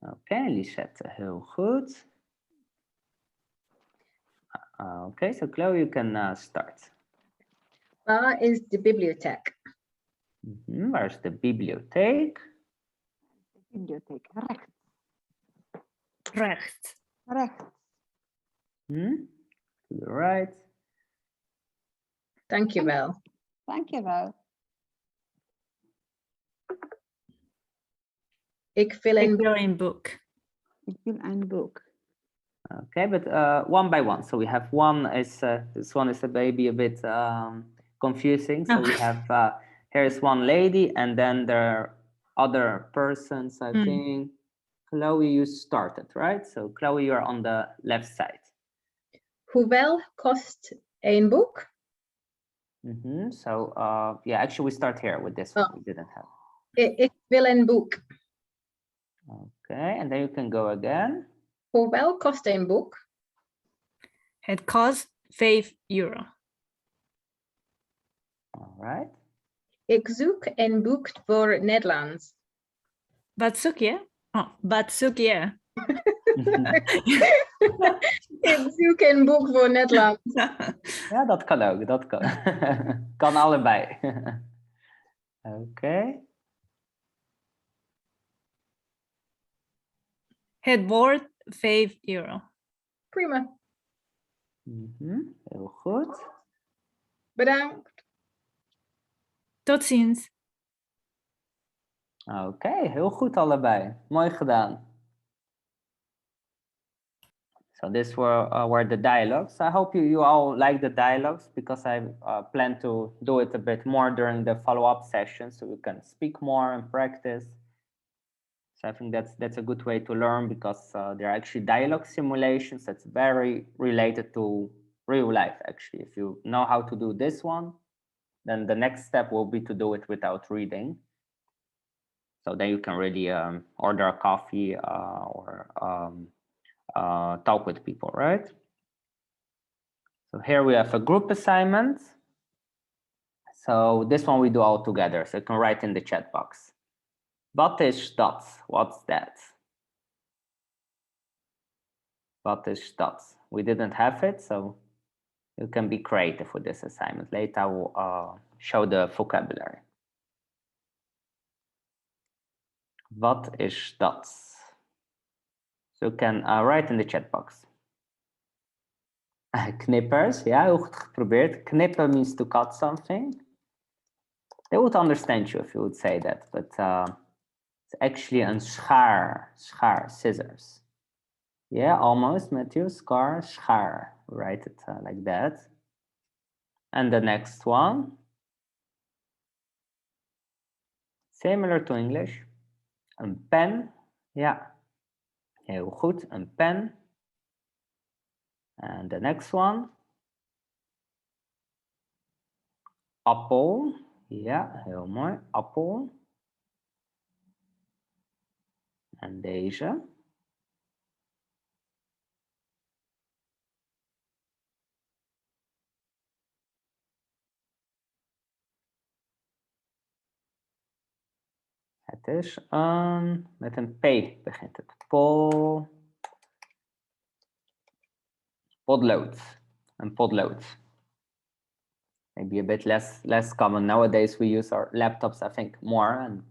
Okay, Lisette, heel goed. Okay, so Chloe, you can start. Waar is de bibliotheek? Where's the bibliotheek? Bibliotheek. Rechts. Rechts. Rechts. To the right. Dankjewel. Dankjewel. Ik wil Ik een wil een boek. Ik wil een boek. Okay, but one by one. So we have one is this one is maybe a bit confusing. So we have here's one lady, and then there are other persons. I think Chloe, you started, right? So Chloe, you're on the left side. Hoeveel kost een boek? So yeah, actually we start here with this one. We didn't have. Ik wil een boek. Okay, and then you can go again. Hoeveel kost een boek? Het kost €5. All right. Ik zoek een boek voor Nederlands. Wat zoek je? Oh, wat zoek je? Ik zoek een boek voor Nederlands. Ja, dat kan ook. Dat kan. Kan allebei. Oké. Het wordt €5. Prima. Heel goed. Bedankt. Tot ziens. Oké, heel goed allebei. Mooi gedaan. So these were the dialogues. I hope you all like the dialogues, because I plan to do it a bit more during the follow-up session, so we can speak more and practice. So I think that's a good way to learn, because there are actually dialogue simulations that's very related to real life, actually. If you know how to do this one, then the next step will be to do it without reading. So then you can really order a coffee or talk with people, right? So here we have a group assignment. So this one we do all together. So you can write in the chat box. Wat is dat? What's that? Wat is dat? We didn't have it, so you can be creative with this assignment. Later I will show the vocabulary. Wat is dat? So you can write in the chat box. Knippers, ja, heel goed geprobeerd. Knippen means to cut something. They would understand you if you would say that, but it's actually een schaar, scissors. Yeah, almost, Matthew. Scar, schaar. Write it like that. And the next one. Similar to English. Een pen. Ja. Heel goed. Een pen. And the next one. Appel. Ja, heel mooi. Appel. En deze. Het is met een P begint het. Potlood. Een potlood. Maybe a bit less common nowadays. We use our laptops, I think, more, and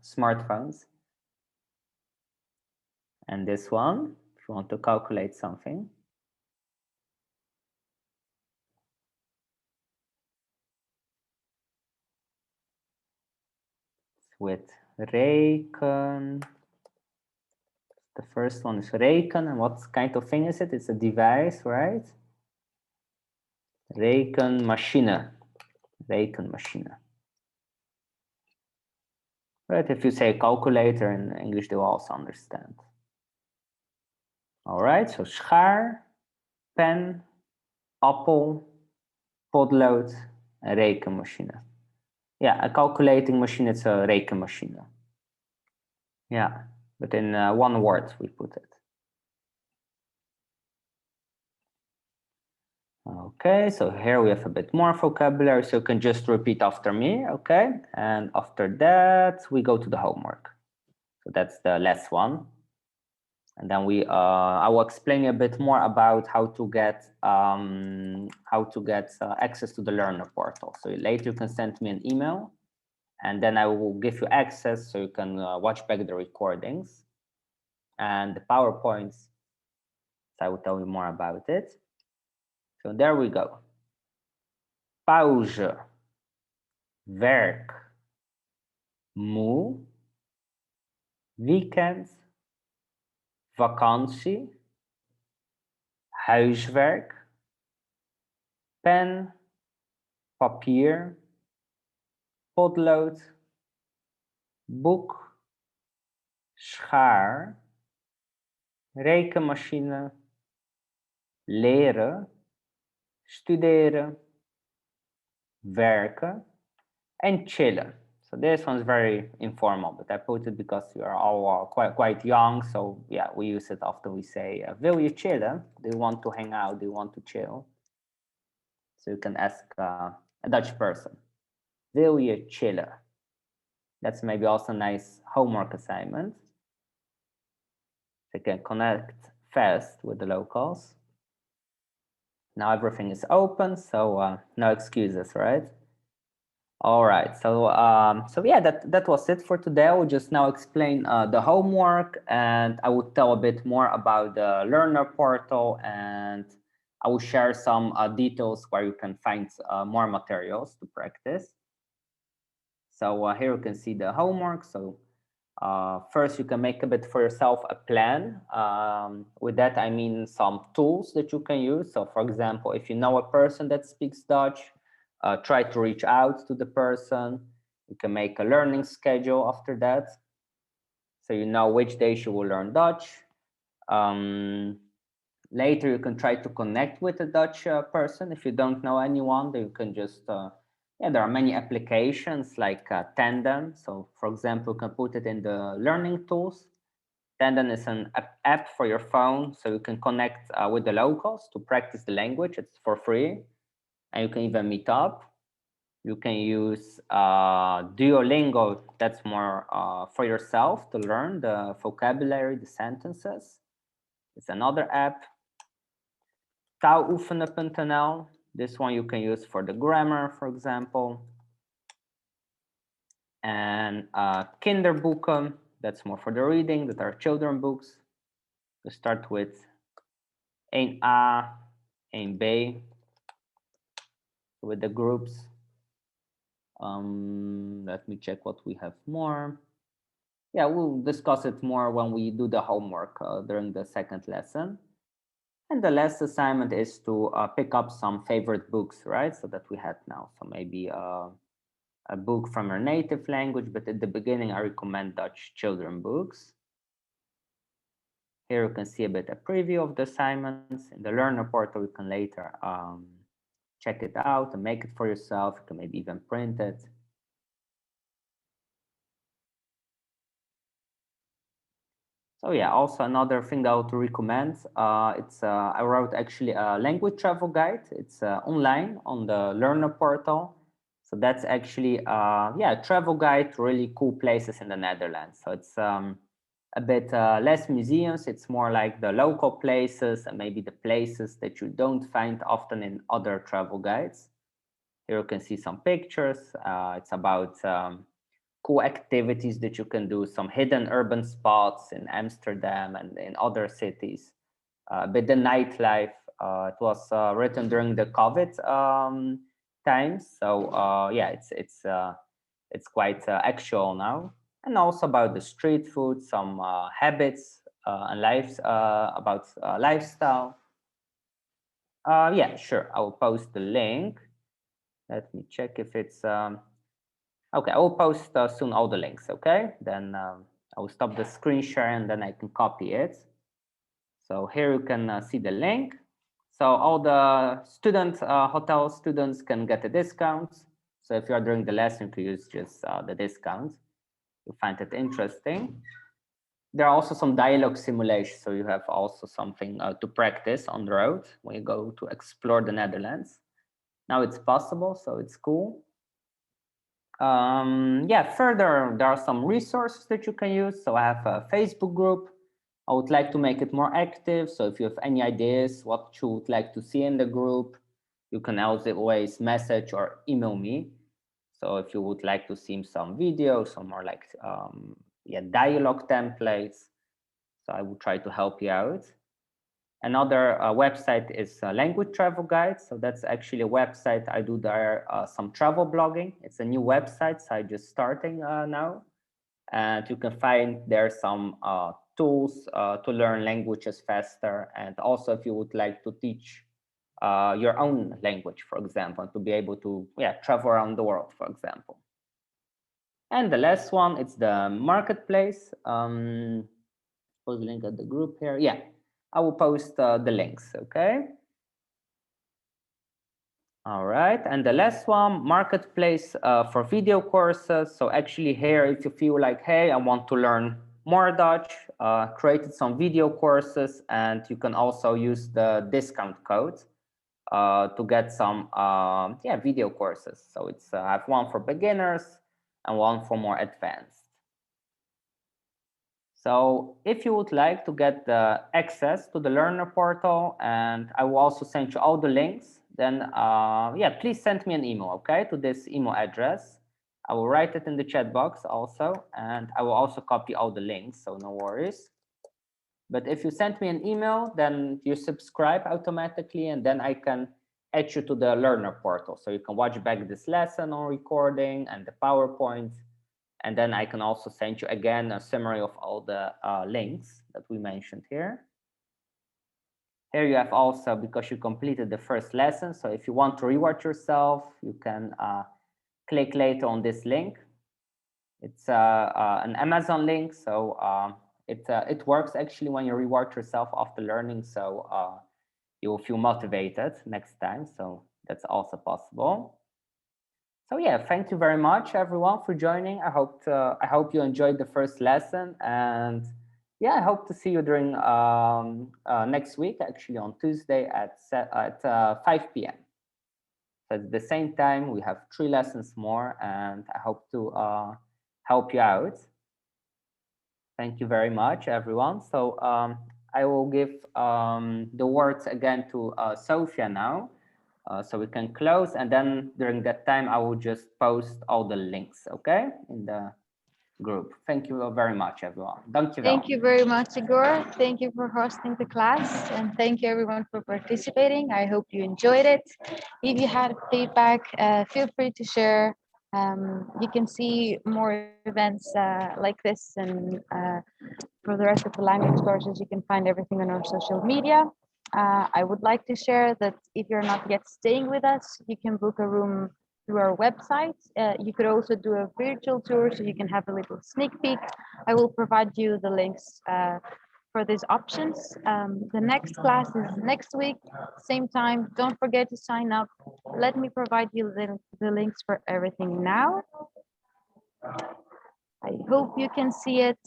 smartphones. And this one, if you want to calculate something. With reken. The first one is reken, and what kind of thing is it? It's a device, right? Rekenmachine. Rekenmachine. But if you say calculator in English, they will also understand. All right, so schaar, pen, appel, potlood, en rekenmachine. Yeah, a calculating machine, it's a rekenmachine. Yeah, but in one word we put it. Okay, so here we have a bit more vocabulary, so you can just repeat after me, okay? And after that, we go to the homework. So that's the last one. And then I will explain you a bit more about how to get access to the learner portal. So later you can send me an email, and then I will give you access so you can watch back the recordings and the PowerPoints. So I will tell you more about it. So there we go. Pauze, werk, moe, weekend, vakantie, huiswerk, pen, papier, potlood, boek, schaar, rekenmachine, leren, studeren, werken, and chillen. So this one's very informal, but I put it because you are all quite young. So yeah, we use it after we say, wil je chillen? Do you want to hang out? Do you want to chill? So you can ask a Dutch person, wil je chillen? That's maybe also a nice homework assignment. So you can connect fast with the locals. Now everything is open, so no excuses, right? All right, so yeah, that was it for today. I will just now explain the homework, and I will tell a bit more about the learner portal, and I will share some details where you can find more materials to practice. So here you can see the homework. So first, you can make a bit for yourself a plan. With that, I mean some tools that you can use. So for example, if you know a person that speaks Dutch, try to reach out to the person. You can make a learning schedule after that. So you know which days you will learn Dutch. Later, you can try to connect with a Dutch person. If you don't know anyone, then you can just, yeah, there are many applications like Tandem. So for example, you can put it in the learning tools. Tandem is an app for your phone, so you can connect with the locals to practice the language. It's for free. And you can even meet up. You can use Duolingo, that's more for yourself to learn the vocabulary, the sentences. It's another app. Taaloefenen.nl, this one you can use for the grammar, for example. And Kinderboeken, that's more for the reading, that are children books. We start with 1A, 1B, with the groups. Let me check what we have more. yeah, we'll discuss it more when we do the homework during the second lesson. And the last assignment is to pick up some favorite books, right? So that we had now. So maybe a book from your native language, but at the beginning, I recommend Dutch children books. Here you can see a bit a preview of the assignments. In the Learner portal, you can later check it out and make it for yourself. You can maybe even print it. So yeah, also another thing I would recommend, I wrote actually a language travel guide. It's online on the Learner portal. So that's actually, yeah, a travel guide to really cool places in the Netherlands. So it's a bit less museums. It's more like the local places and maybe the places that you don't find often in other travel guides. Here you can see some pictures. It's about cool activities that you can do, some hidden urban spots in Amsterdam and in other cities. But the nightlife, it was written during the COVID times. So yeah, it's quite actual now. And also about the street food, some habits and lives about lifestyle. Yeah, sure. I will post the link. Let me check if it's okay. I will post soon all the links. Okay, then I will stop the screen share and then I can copy it. So here you can see the link. So all the hotel students can get a discount. So if you are doing the lesson, you can use just the discount. You find it interesting. There are also some dialogue simulations, so you have also something to practice on the road when you go to explore the Netherlands. Now it's possible, so it's cool. Yeah, further, there are some resources that you can use. So I have a Facebook group. I would like to make it more active. So if you have any ideas what you would like to see in the group, you can always message or email me. So if you would like to see some videos or more like yeah, dialogue templates, so I will try to help you out. Another website is Language Travel Guide. So that's actually a website. I do there some travel blogging. It's a new website, so I'm just starting now. And you can find there some tools to learn languages faster. And also if you would like to teach your own language, for example, to be able to travel around the world, for example. And the last one, it's the marketplace. Post the link at the group here. Yeah, I will post the links, okay? All right, and the last one, marketplace for video courses. So actually here, if you feel like, hey, I want to learn more Dutch, created some video courses, and you can also use the discount code to get some video courses. So it's I have one for beginners and one for more advanced. So if you would like to get the access to the Learner portal, and I will also send you all the links, then yeah, please send me an email, okay, to this email address. I will write it in the chat box also, and I will also copy all the links, so no worries. But if you send me an email, then you subscribe automatically, and then I can add you to the Learner portal. So you can watch back this lesson on recording and the PowerPoint. And then I can also send you again a summary of all the links that we mentioned here. Here you have also, because you completed the first lesson, so if you want to rewatch yourself, you can click later on this link. It's an Amazon link, so it works actually when you rewatch yourself after learning, so you will feel motivated next time, so that's also possible. So yeah, thank you very much, everyone, for joining. I hope you enjoyed the first lesson, and yeah, I hope to see you during next week, actually on Tuesday at 5 p.m. So at the same time, we have 3 lessons more, and I hope to help you out. Thank you very much, everyone. So I will give the words again to Sophia now. So we can close, and then during that time, I will just post all the links, okay, in the group. Thank you very much, everyone. Dankjewel. Thank you very much, Igor. Thank you for hosting the class, and thank you everyone for participating. I hope you enjoyed it. If you had feedback, feel free to share You can see more events like this, and for the rest of the language courses, you can find everything on our social media. I would like to share that if you're not yet staying with us, you can book a room through our website. You could also do a virtual tour, so you can have a little sneak peek. I will provide you the links for these options. The next class is next week, same time. Don't forget to sign up. Let me provide you the links for everything now. I hope you can see it.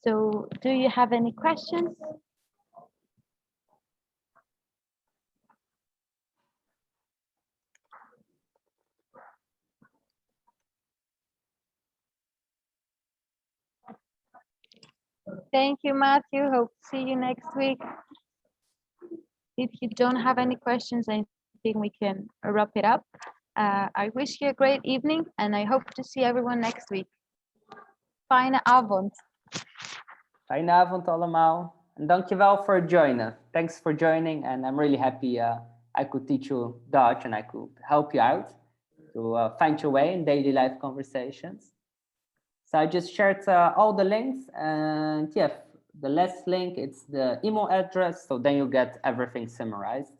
So do you have any questions? Thank you, Matthew. Hope to see you next week. If you don't have any questions, I think we can wrap it up. I wish you a great evening, and I hope to see everyone next week. Fijne avond. Fijne avond allemaal. En dankjewel voor het joinen. Thanks for joining, and I'm really happy I could teach you Dutch and I could help you out to find your way in daily life conversations. So I just shared all the links, and yeah, the last link, it's the email address, so then you get everything summarized.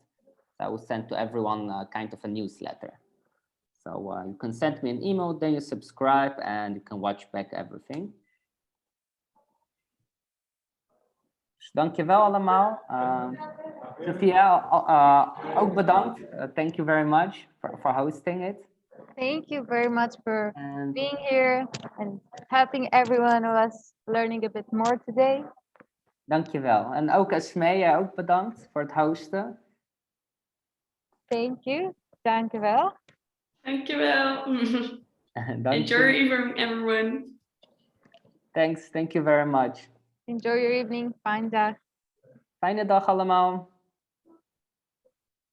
So I will send to everyone kind of a newsletter. So you can send me an email, then you subscribe, and you can watch back everything. Dus dankjewel allemaal. Sophia, ook bedankt. Thank you very much for hosting it. Thank you very much for And being here and helping everyone of us learning a bit more today. dankjewel. En ook Esmee, jij ook bedankt voor het hosten. Thank you. Dank je wel. Dankjewel. Dank Enjoy je. your evening, everyone. Thanks, thank you very much. Enjoy your evening. Fine dag. Fijne dag allemaal.